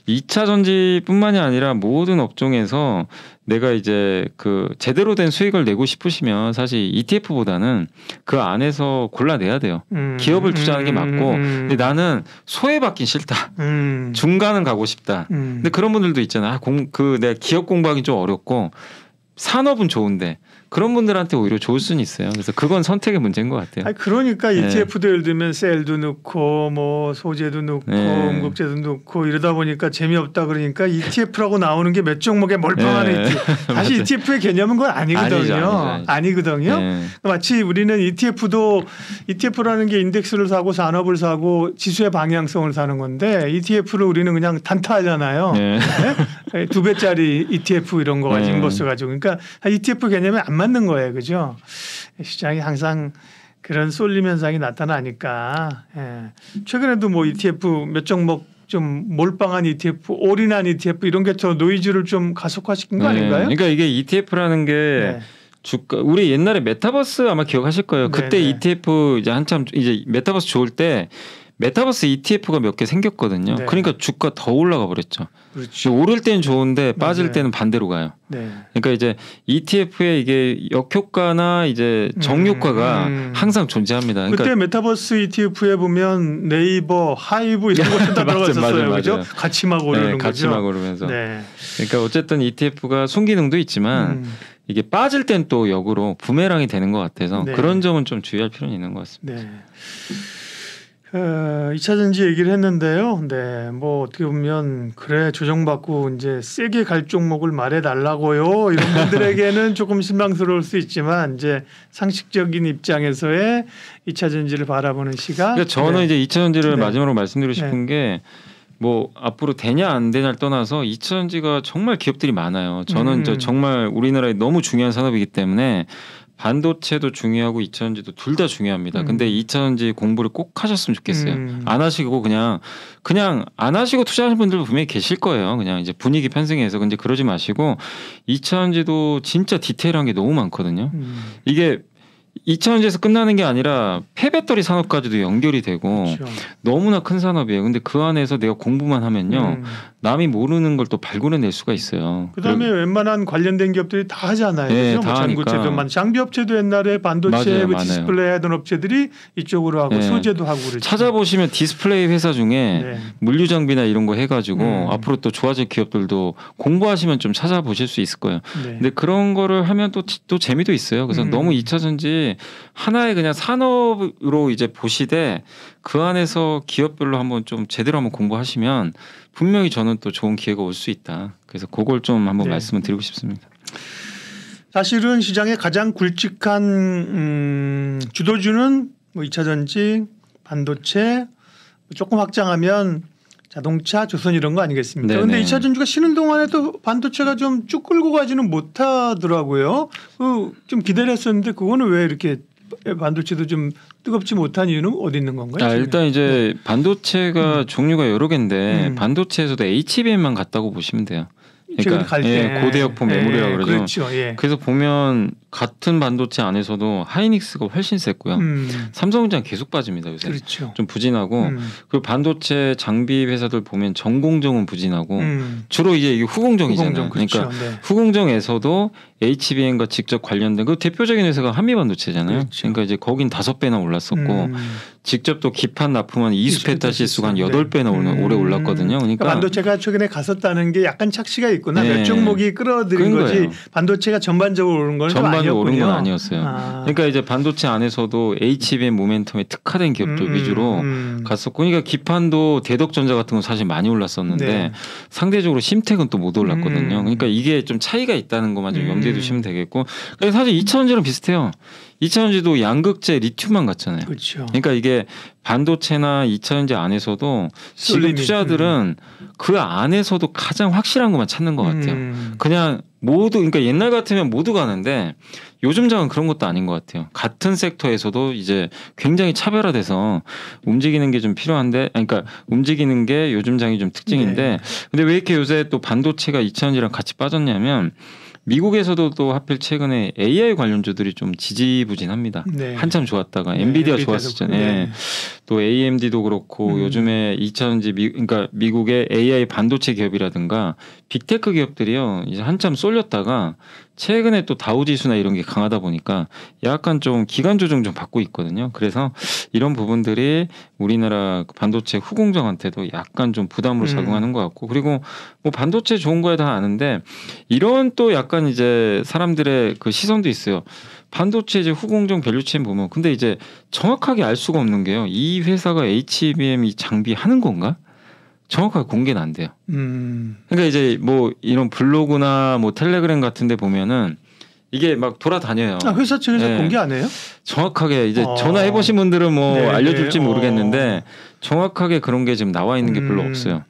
2차 전지뿐만이 아니라 모든 업종에서 내가 이제 그 제대로 된 수익을 내고 싶으시면 사실 ETF보다는 그 안에서 골라내야 돼요. 기업을 투자하는 게 맞고 근데 나는 소외받긴 싫다. 중간은 가고 싶다. 근데 그런 분들도 있잖아. 내가 기업 공부하기 좀 어렵고 산업은 좋은데 그런 분들한테 오히려 좋을 수는 있어요. 그래서 그건 선택의 문제인 것 같아요.
아니 그러니까 ETF도 예를 들면 셀도 넣고 뭐 소재도 넣고 음극재도 넣고 이러다 보니까 재미없다 그러니까 ETF라고 나오는 게 몇 종목에 몰빵하는 ETF. 사실 ETF의 개념은 그건 아니거든요. 아니거든요. 마치 우리는 ETF라는 게 인덱스를 사고 산업을 사고 지수의 방향성을 사는 건데 ETF를 우리는 그냥 단타하잖아요. 네? 2배짜리 ETF 이런 거 가지고 인버스 가지고 그러니까 ETF 개념에 안 맞는 거예요, 그죠? 시장이 항상 그런 쏠림 현상이 나타나니까 최근에도 뭐 ETF 몇 종목 좀 몰빵한 ETF, 올인한 ETF 이런 게 더 노이즈를 좀 가속화시킨 거 아닌가요?
그러니까 이게 ETF라는 게 주가 우리 옛날에 메타버스 아마 기억하실 거예요. 그때 ETF 이제 한참 이제 메타버스 좋을 때. 메타버스 ETF가 몇 개 생겼거든요. 그러니까 주가 더 올라가 버렸죠. 그렇죠. 오를 때는 좋은데 빠질 때는 반대로 가요. 그러니까 이제 ETF의 이게 역효과나 이제 정효과가 항상 존재합니다.
그러니까 그때 메타버스 ETF에 보면 네이버, 하이브 이런 것도 다 들어갔었어요. 그죠? 같이 막 오르는 거죠.
같이 막 오르면서. 그러니까 어쨌든 ETF가 순기능도 있지만 이게 빠질 땐 또 역으로 부메랑이 되는 것 같아서 그런 점은 좀 주의할 필요는 있는 것 같습니다.
2차 전지 얘기를 했는데요. 뭐 어떻게 보면 그래 조정받고 이제 세게 갈 종목을 말해달라고요. 이런 분들에게는 조금 실망스러울 수 있지만 이제 상식적인 입장에서의 2차 전지를 바라보는 시각.
그러니까 저는 이제 2차 전지를 마지막으로 말씀드리고 싶은 게 뭐 앞으로 되냐 안 되냐를 떠나서 2차 전지가 정말 기업들이 많아요. 저는 정말 우리나라에 너무 중요한 산업이기 때문에. 반도체도 중요하고 2차 전지도 둘 다 중요합니다. 근데 2차 전지 공부를 꼭 하셨으면 좋겠어요. 안 하시고 그냥 안 하시고 투자하는 분들도 분명히 계실 거예요. 그냥 이제 분위기 편승해서. 근데 그러지 마시고 2차 전지도 진짜 디테일한 게 너무 많거든요. 이게 2차 전지에서 끝나는 게 아니라 폐배터리 산업까지도 연결이 되고 너무나 큰 산업이에요. 근데 그 안에서 내가 공부만 하면요. 남이 모르는 걸 또 발굴해낼 수가 있어요.
그다음에 웬만한 관련된 기업들이 다 하잖아요.
네, 다 하니까.
장비업체도 옛날에 반도체 디스플레이 하던 업체들이 이쪽으로 하고 소재도 하고 그렇죠.
찾아보시면 디스플레이 회사 중에 물류장비나 이런 거 해가지고 앞으로 또 좋아질 기업들도 공부하시면 좀 찾아보실 수 있을 거예요. 근데 그런 거를 하면 또 재미도 있어요. 그래서 너무 2차 전지 하나의 그냥 산업으로 이제 보시되 그 안에서 기업별로 한번 좀 제대로 한번 공부하시면 분명히 저는 또 좋은 기회가 올 수 있다. 그래서 그걸 좀 한번 말씀을 드리고 싶습니다.
사실은 시장의 가장 굵직한 주도주는 뭐 2차 전지, 반도체, 조금 확장하면 자동차, 조선 이런 거 아니겠습니까? 그런데 2차 전지가 쉬는 동안에도 반도체가 좀 쭉 끌고 가지는 못하더라고요. 좀 기다렸었는데 그거는 왜 이렇게 반도체도 좀 뜨겁지 못한 이유는 어디 있는 건가요?
일단 이제 반도체가 종류가 여러 개인데 반도체에서도 HBM만 같다고 보시면 돼요. 그러니까 고대역폭 메모리라고 그러죠.
그렇죠.
그래서 보면 같은 반도체 안에서도 하이닉스가 훨씬 셌고요. 삼성전자 계속 빠집니다 요새.
그렇죠.
좀 부진하고 그리고 반도체 장비 회사들 보면 전공정은 부진하고 주로 이제 이게 후공정이잖아요. 그러니까 후공정에서도 HBM과 직접 관련된 그 대표적인 회사가 한미반도체잖아요. 그렇죠. 그러니까 이제 거긴 5배나 올랐었고 직접 또 기판 납품한 이수페타 실수가 한 8배나 오래 올랐거든요. 그러니까
반도체가 최근에 갔었다는 게 약간 착시가 있구나. 몇 종목이 끌어들인 거지. 거예요. 반도체가 전반적으로 오른 건
전반적으로 오른 건 아니었어요. 그러니까 이제 반도체 안에서도 HBM 모멘텀에 특화된 기업들 위주로 갔었고, 그러니까 기판도 대덕전자 같은 건 사실 많이 올랐었는데 상대적으로 심텍은 또 못 올랐거든요. 그러니까 이게 좀 차이가 있다는 것만 좀 염두에 두시면 되겠고, 그래서 사실 2차 전지랑 비슷해요. 2차 전지도 양극재 리튬만 같잖아요.
그렇죠.
그러니까 이게 반도체나 2차 전지 안에서도 지금 투자들은 그 안에서도 가장 확실한 것만 찾는 것 같아요. 그냥 모두, 그러니까 옛날 같으면 모두 가는데 요즘 장은 그런 것도 아닌 것 같아요. 같은 섹터에서도 이제 굉장히 차별화돼서 움직이는 게 좀 필요한데, 그러니까 움직이는 게 요즘 장이 좀 특징인데, 근데 왜 이렇게 요새 또 반도체가 2차 전지랑 같이 빠졌냐면 미국에서도 또 하필 최근에 AI 관련주들이 좀 지지부진합니다.
네.
한참 좋았다가 엔비디아 좋았었잖아요.
네.
또 AMD도 그렇고 요즘에 2차전지 그러니까 미국의 AI 반도체 기업이라든가 빅테크 기업들이요 이제 한참 쏠렸다가 최근에 또 다우지수나 이런 게 강하다 보니까 약간 좀 기간 조정 좀 받고 있거든요. 그래서 이런 부분들이 우리나라 반도체 후공정한테도 약간 좀 부담으로 작용하는 것 같고 그리고 뭐 반도체 좋은 거야 다 아는데 이런 또 약간 이제 사람들의 그 시선도 있어요. 반도체 이제 후공정 밸류체인 보면 근데 이제 정확하게 알 수가 없는 게요. 이 회사가 HBM 이 장비 하는 건가? 정확하게 공개는 안 돼요. 그러니까 이제 뭐 이런 블로그나 뭐 텔레그램 같은데 보면은 이게 막 돌아다녀요.
아, 회사 측에서
네.
공개 안 해요?
정확하게 이제 전화해 보신 분들은 뭐
네,
알려줄지
네.
모르겠는데 정확하게 그런 게 지금 나와 있는 게 별로 없어요.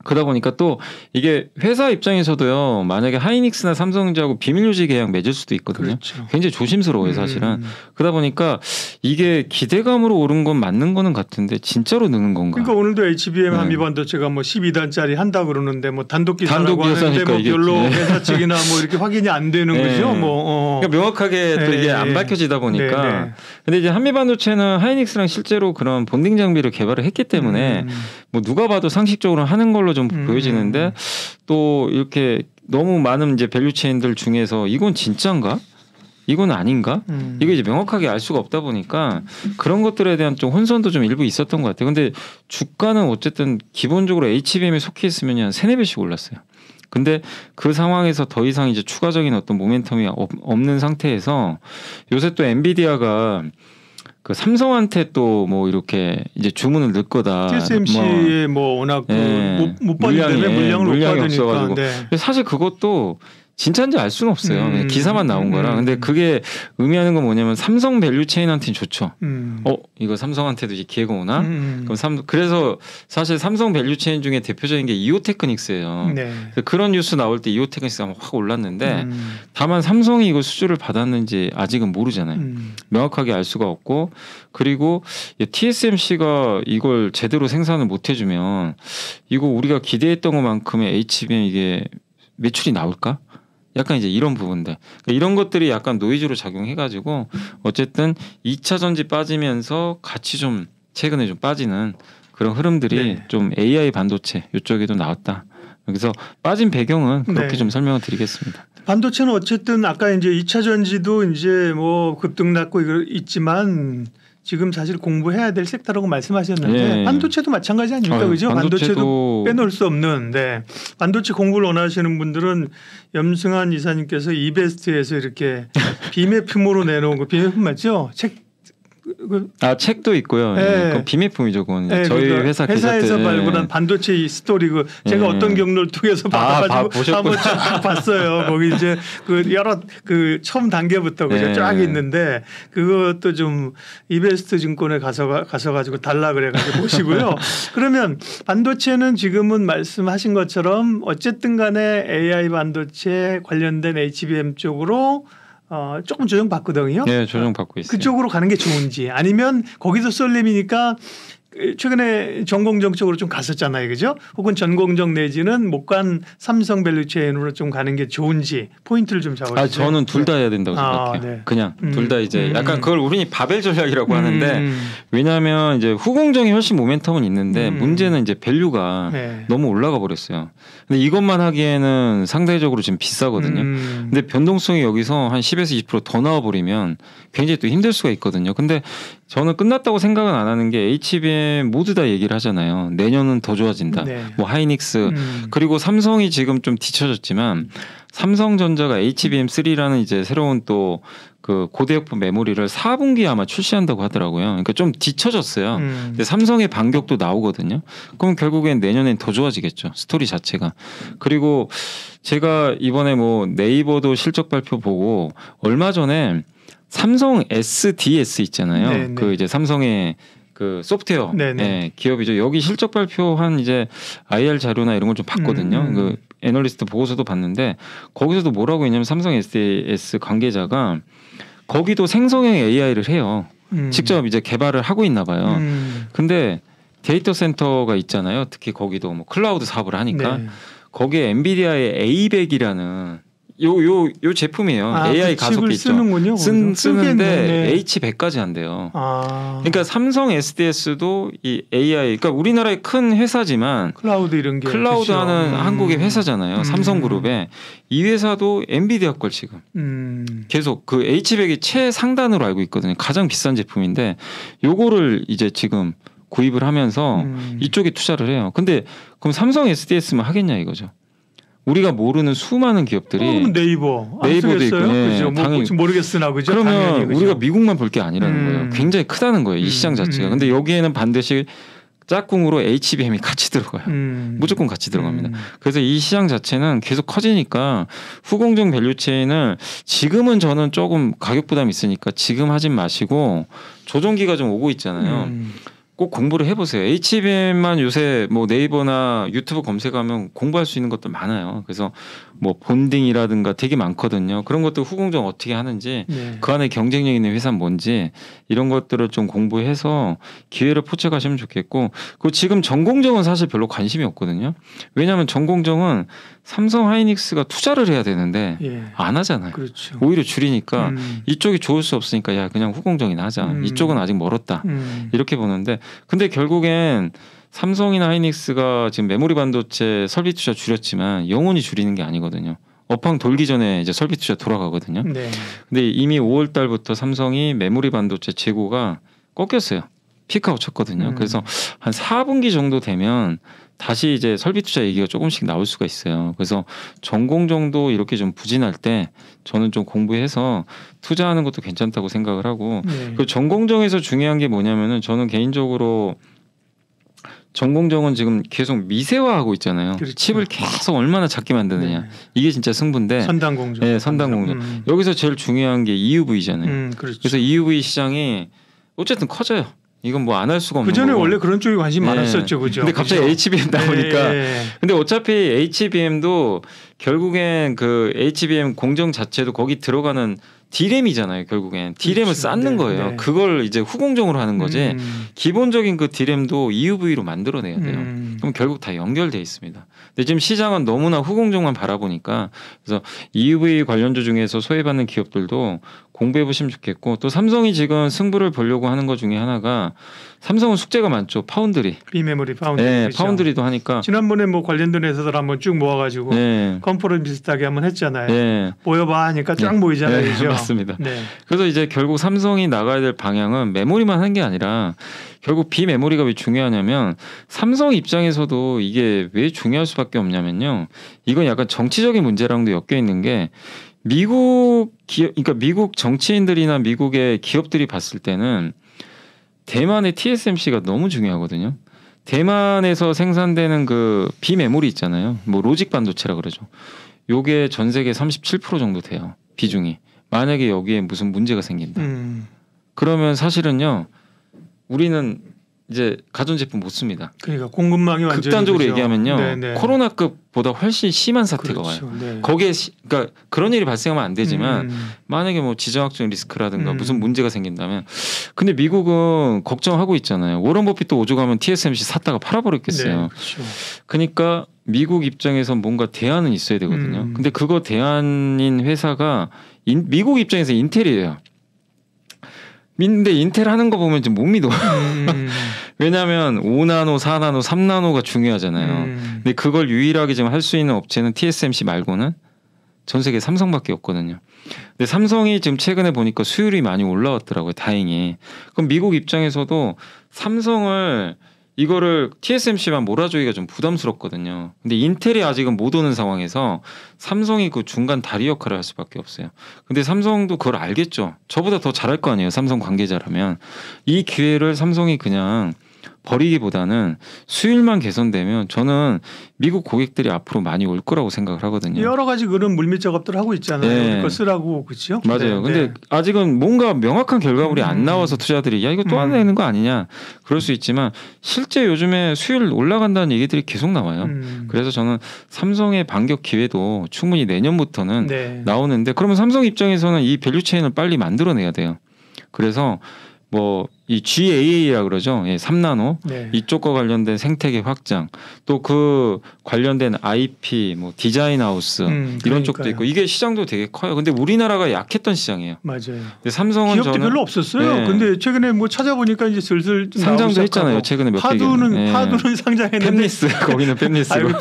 그러다 보니까 또 이게 회사 입장에서도요. 만약에 하이닉스나 삼성전자하고 비밀 유지 계약 맺을 수도 있거든요.
그렇죠.
굉장히 조심스러워요, 사실은. 그러다 보니까 이게 기대감으로 오른 건 맞는 거는 같은데 진짜로 느는 건가?
그러니까 오늘도 HBM 한미반도체가 뭐 12단짜리 한다 그러는데 뭐 단독 기사라고 하는데 뭐 별로 회사 측이나 뭐 이렇게 확인이 안 되는 거죠. 뭐
그러니까 명확하게 또 이게 안 밝혀지다 보니까. 근데 이제 한미반도체는 하이닉스랑 실제로 그런 본딩 장비를 개발을 했기 때문에 뭐 누가 봐도 상식적으로 하는 걸로 좀 보여지는데 또 이렇게 너무 많은 이제 밸류체인들 중에서 이건 진짜인가? 이건 아닌가? 이거 이제 명확하게 알 수가 없다 보니까 그런 것들에 대한 좀 혼선도 좀 일부 있었던 것 같아요. 근데 주가는 어쨌든 기본적으로 HBM에 속해 있으면 한 3-4배씩 올랐어요. 근데 그 상황에서 더 이상 이제 추가적인 어떤 모멘텀이 없는 상태에서 요새 또 엔비디아가 그 삼성한테 또 뭐 이렇게 이제 주문을 넣을 거다.
TSMC에 뭐 워낙 못 받는 물량을 못 받으니까.
네. 사실 그것도 진짜인지 알 수는 없어요. 기사만 나온 거라. 근데 그게 의미하는 건 뭐냐면 삼성 밸류체인한테는 좋죠. 이거 삼성한테도 이제 기회가 오나? 그럼 그래서 사실 삼성 밸류체인 중에 대표적인 게 이오테크닉스예요.
네.
그런 뉴스 나올 때 이오테크닉스가 확 올랐는데 다만 삼성이 이거 수주를 받았는지 아직은 모르잖아요. 명확하게 알 수가 없고 그리고 TSMC가 이걸 제대로 생산을 못 해주면 이거 우리가 기대했던 것만큼의 HBM 이게 매출이 나올까? 약간 이제 이런 부분들. 그러니까 이런 것들이 약간 노이즈로 작용해가지고 어쨌든 2차 전지 빠지면서 같이 좀 최근에 좀 빠지는 그런 흐름들이 좀 AI 반도체 이쪽에도 나왔다. 그래서 빠진 배경은 그렇게 좀 설명을 드리겠습니다.
반도체는 어쨌든 아까 이제 2차 전지도 이제 뭐 급등났고 있지만 지금 사실 공부해야 될 섹터라고 말씀하셨는데 반도체도 마찬가지 아닙니까? 그죠? 반도체도 빼놓을 수 없는. 반도체 공부를 원하시는 분들은 염승한 이사님께서 이베스트에서 이렇게 비매품으로 내놓은 거 비매품 맞죠?
책도 있고요. 그건 비매품이죠, 그건. 저희
회사에서 발굴한 반도체 스토리 제가 어떤 경로를 통해서 받아가지고 한번 쫙 봤어요. 거기 이제 그 여러 그 처음 단계부터 그죠 쫙 있는데 그것도 좀 이베스트 증권에 가셔가지고 달라 그래가지고 보시고요. 그러면 반도체는 지금은 말씀하신 것처럼 어쨌든간에 AI 반도체 관련된 HBM 쪽으로 조금 조정받거든요.
네, 조정받고 있어요.
그쪽으로 가는 게 좋은지 아니면 거기서 쏠림이니까 최근에 전공정 쪽으로 좀 갔었잖아요. 그죠? 혹은 전공정 내지는 못 간 삼성 밸류체인으로 좀 가는 게 좋은지 포인트를 좀 잡아주세요.
저는 둘 다 해야 된다고 생각해요. 그냥 둘 다 이제 약간 그걸 우리는 바벨 전략이라고 하는데 왜냐하면 이제 후공정이 훨씬 모멘텀은 있는데 문제는 이제 밸류가 너무 올라가 버렸어요. 근데 이것만 하기에는 상대적으로 지금 비싸거든요. 근데 변동성이 여기서 한 10에서 20% 더 나와버리면 굉장히 또 힘들 수가 있거든요. 근데 저는 끝났다고 생각은 안 하는 게 HBM 모두 다 얘기를 하잖아요. 내년은 더 좋아진다. 뭐 하이닉스 그리고 삼성이 지금 좀 뒤쳐졌지만 삼성전자가 HBM3라는 이제 새로운 또 그 고대역폭 메모리를 4분기에 아마 출시한다고 하더라고요. 그러니까 좀 뒤쳐졌어요. 근데 삼성의 반격도 나오거든요. 그럼 결국엔 내년엔 더 좋아지겠죠. 스토리 자체가. 그리고 제가 이번에 뭐 네이버도 실적 발표 보고 얼마 전에 삼성 SDS 있잖아요. 그 이제 삼성의 그 소프트웨어 기업이죠. 여기 실적 발표한 이제 IR 자료나 이런 걸 좀 봤거든요. 그 애널리스트 보고서도 봤는데 거기서도 뭐라고 했냐면 삼성 SDS 관계자가 거기도 생성형 AI를 해요. 직접 이제 개발을 하고 있나 봐요. 근데 데이터 센터가 있잖아요. 특히 거기도 뭐 클라우드 사업을 하니까 거기에 엔비디아의 A100이라는 요 제품이에요. AI
그
가속기 있죠. 쓰는데 H100까지 한대요. 그러니까 삼성 SDS도 이 AI, 그러니까 우리나라의 큰 회사지만
클라우드 이런 게
클라우드 하는 한국의 회사잖아요. 삼성그룹에 이 회사도 엔비디아 걸 지금 계속 그 H100이 최상단으로 알고 있거든요. 가장 비싼 제품인데 요거를 이제 지금 구입을 하면서 이쪽에 투자를 해요. 근데 그럼 삼성 SDS만 하겠냐 이거죠. 우리가 모르는 수많은 기업들이
네이버도
있고,
그죠? 당연히 모르겠으나 그죠?
그러면
당연히, 그죠?
우리가 미국만 볼 게 아니라는 거예요. 굉장히 크다는 거예요. 이 시장 자체가. 근데 여기에는 반드시 짝꿍으로 HBM이 같이 들어가요. 무조건 같이 들어갑니다. 그래서 이 시장 자체는 계속 커지니까 후공정 밸류체인을 지금은 저는 조금 가격 부담이 있으니까 지금 하진 마시고 조정기가 좀 오고 있잖아요. 꼭 공부를 해보세요. HBM만 요새 뭐 네이버나 유튜브 검색하면 공부할 수 있는 것도 많아요. 그래서 뭐 본딩이라든가 되게 많거든요. 그런 것들 후공정 어떻게 하는지 그 안에 경쟁력 있는 회사는 뭔지 이런 것들을 좀 공부해서 기회를 포착하시면 좋겠고 그 지금 전공정은 사실 별로 관심이 없거든요. 왜냐하면 전공정은 삼성 하이닉스가 투자를 해야 되는데 안 하잖아요.
그렇죠.
오히려 줄이니까 이쪽이 좋을 수 없으니까 야 그냥 후공정이나 하자. 이쪽은 아직 멀었다. 이렇게 보는데 근데 결국엔 삼성이나 하이닉스가 지금 메모리 반도체 설비 투자 줄였지만 영원히 줄이는 게 아니거든요. 업황 돌기 전에 이제 설비 투자 돌아가거든요.
네.
근데 이미 5월 달부터 삼성이 메모리 반도체 재고가 꺾였어요. 피크아웃 쳤거든요. 그래서 한 4분기 정도 되면 다시 이제 설비 투자 얘기가 조금씩 나올 수가 있어요. 그래서 전공 정도 이렇게 좀 부진할 때 저는 좀 공부해서 투자하는 것도 괜찮다고 생각을 하고 그 전공정에서 중요한 게 뭐냐면은 저는 개인적으로 전공정은 지금 계속 미세화하고 있잖아요.
그렇죠.
칩을 계속 얼마나 작게 만드느냐. 이게 진짜 승부인데.
선단공정.
네, 선단공정. 여기서 제일 중요한 게 EUV잖아요.
그렇죠.
그래서 EUV 시장이 어쨌든 커져요. 이건 뭐 안 할 수가 없는 거고.
그전에 원래 그런 쪽에 관심 많았었죠. 그죠?
근데 갑자기 HBM 나오니까. 근데 어차피 HBM도 결국엔 그 HBM 공정 자체도 거기 들어가는 D램이잖아요. 결국엔 D램을 쌓는 거예요. 그걸 이제 후공정으로 하는 거지. 기본적인 그 D램도 EUV로 만들어내야 돼요. 그럼 결국 다 연결돼 있습니다. 근데 지금 시장은 너무나 후공정만 바라보니까 그래서 EUV 관련주 중에서 소외받는 기업들도 공부해 보시면 좋겠고 또 삼성이 지금 승부를 보려고 하는 것 중에 하나가 삼성은 숙제가 많죠. 파운드리.
비메모리 파운드리.
네, 그렇죠. 파운드리도 하니까
지난번에 뭐 관련된 회사들 한번 쭉 모아가지고 컨퍼런스 비슷하게 한번 했잖아요. 모여봐 하니까 쫙 모이잖아요. 그렇죠?
맞습니다. 그래서 이제 결국 삼성이 나가야 될 방향은 메모리만 하는 게 아니라 결국 비메모리가 왜 중요하냐면 삼성 입장에서도 이게 왜 중요할 수밖에 없냐면요. 이건 약간 정치적인 문제랑도 엮여 있는 게 미국 기업, 그러니까 미국 정치인들이나 미국의 기업들이 봤을 때는 대만의 TSMC가 너무 중요하거든요. 대만에서 생산되는 그 비메모리 있잖아요. 뭐 로직 반도체라 그러죠. 요게 전 세계 37% 정도 돼요. 비중이. 만약에 여기에 무슨 문제가 생긴다. 그러면 사실은요. 우리는 이제 가전제품 못 씁니다.
그러니까 공급망이 완전히
극단적으로
그죠.
얘기하면요.
네네.
코로나급보다 훨씬 심한 사태가
그렇죠.
와요. 거기에 그러니까 그런 일이 발생하면 안 되지만 만약에 뭐 지정학적 리스크라든가 무슨 문제가 생긴다면 근데 미국은 걱정하고 있잖아요. 워런 버핏도 오죽하면 TSMC 샀다가 팔아버렸겠어요.
네, 그렇죠.
그러니까 미국 입장에서 뭔가 대안은 있어야 되거든요. 근데 그거 대안인 회사가 미국 입장에서 인텔이에요. 근데 인텔 하는 거 보면 좀 못 믿어. 왜냐하면 5나노, 4나노, 3나노가 중요하잖아요. 근데 그걸 유일하게 지금 할 수 있는 업체는 TSMC 말고는 전 세계 삼성밖에 없거든요. 근데 삼성이 지금 최근에 보니까 수율이 많이 올라왔더라고요. 다행히. 그럼 미국 입장에서도 삼성을 이거를 TSMC만 몰아주기가 좀 부담스럽거든요. 근데 인텔이 아직은 못 오는 상황에서 삼성이 그 중간 다리 역할을 할 수밖에 없어요. 근데 삼성도 그걸 알겠죠. 저보다 더 잘할 거 아니에요. 삼성 관계자라면. 이 기회를 삼성이 그냥 버리기보다는 수율만 개선되면 저는 미국 고객들이 앞으로 많이 올 거라고 생각을 하거든요.
여러 가지 그런 물밑 작업들을 하고 있잖아요. 그거 쓰라고 그렇죠?
맞아요. 근데 아직은 뭔가 명확한 결과물이 안 나와서 투자들이 야 이거 또 하나 내는 거 아니냐 그럴 수 있지만 실제 요즘에 수율 올라간다는 얘기들이 계속 나와요. 그래서 저는 삼성의 반격 기회도 충분히 내년부터는 나오는데 그러면 삼성 입장에서는 이 밸류 체인을 빨리 만들어내야 돼요. 그래서 뭐 이 GAA라 그러죠. 예, 3나노
네.
이쪽과 관련된 생태계 확장, 또 그 관련된 IP, 뭐 디자인 하우스 이런 쪽도 있고 이게 시장도 되게 커요. 근데 우리나라가 약했던 시장이에요.
맞아요.
근데 삼성은
기업도
저는
별로 없었어요.
네.
근데 최근에 뭐 찾아보니까 이제 슬슬
상장도 했잖아요. 최근에 몇 개.
파두는 상장했는데
펩리스 거기는 펩리스고.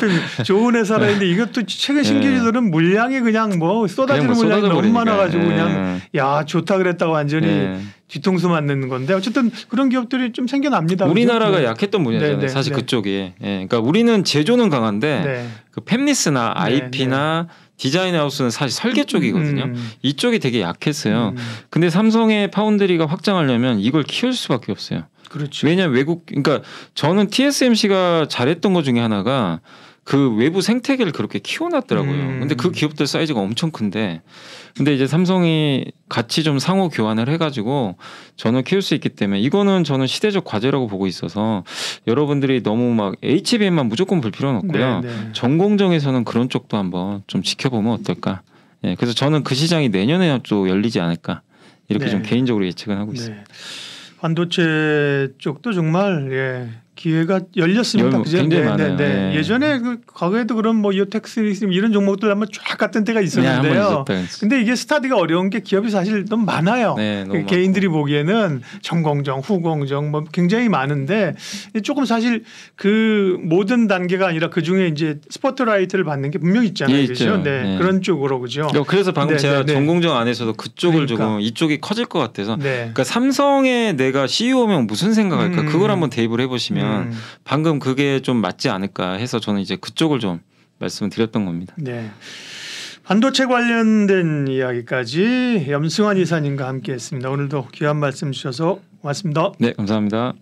좋은 회사라는데 이것도 최근 신기주들은 물량이 그냥 뭐 쏟아지는
뭐
물량이 너무
버리니까.
많아가지고 그냥 야 좋다 그랬다고 완전히 뒤통수 맞는 건데 어쨌든 그런 기업들이 좀 생겨납니다.
우리나라가
그렇죠?
약했던 분야잖아요. 사실 그쪽이. 예. 그러니까 우리는 제조는 강한데 그 펩리스나 IP나 디자인 하우스는 사실 설계 쪽이거든요. 이쪽이 되게 약했어요. 근데 삼성의 파운드리가 확장하려면 이걸 키울 수밖에 없어요.
그렇죠.
왜냐하면 그러니까 저는 TSMC가 잘했던 것 중에 하나가 그 외부 생태계를 그렇게 키워놨더라고요. 근데 그 기업들 사이즈가 엄청 큰데, 근데 이제 삼성이 같이 좀 상호 교환을 해가지고 저는 키울 수 있기 때문에 이거는 저는 시대적 과제라고 보고 있어서 여러분들이 너무 막 HBM만 무조건 볼 필요는 없고요. 전공정에서는 그런 쪽도 한번 좀 지켜보면 어떨까. 예, 그래서 저는 그 시장이 내년에 또 열리지 않을까 이렇게 좀 개인적으로 예측은 하고 있습니다.
반도체 쪽도 정말 기회가 열렸습니다. 그죠?
굉장히 많아요.
예전에 그 과거에도 그런 뭐 이오텍스 이런 종목들 한번 쫙 갔던 때가 있었는데요. 근데 이게 스타디가 어려운 게 기업이 사실 너무 많아요. 너무 개인들이 보기에는 전공정, 후공정 뭐 굉장히 많은데 조금 사실 그 모든 단계가 아니라 그 중에 이제 스포트라이트를 받는 게 분명히 있잖아요. 그렇죠? 그런 쪽으로 그죠.
그래서 방금 제가 전공정 안에서도 그쪽을 조금 이쪽이 커질 것 같아서. 그러니까 삼성의 내가 CEO면 무슨 생각할까? 그걸 한번 대입을 해보시면. 방금 그게 좀 맞지 않을까 해서 저는 이제 그쪽을 좀 말씀을 드렸던 겁니다.
네. 반도체 관련된 이야기까지 염승환 이사님과 함께했습니다. 오늘도 귀한 말씀 주셔서 고맙습니다.
네, 감사합니다.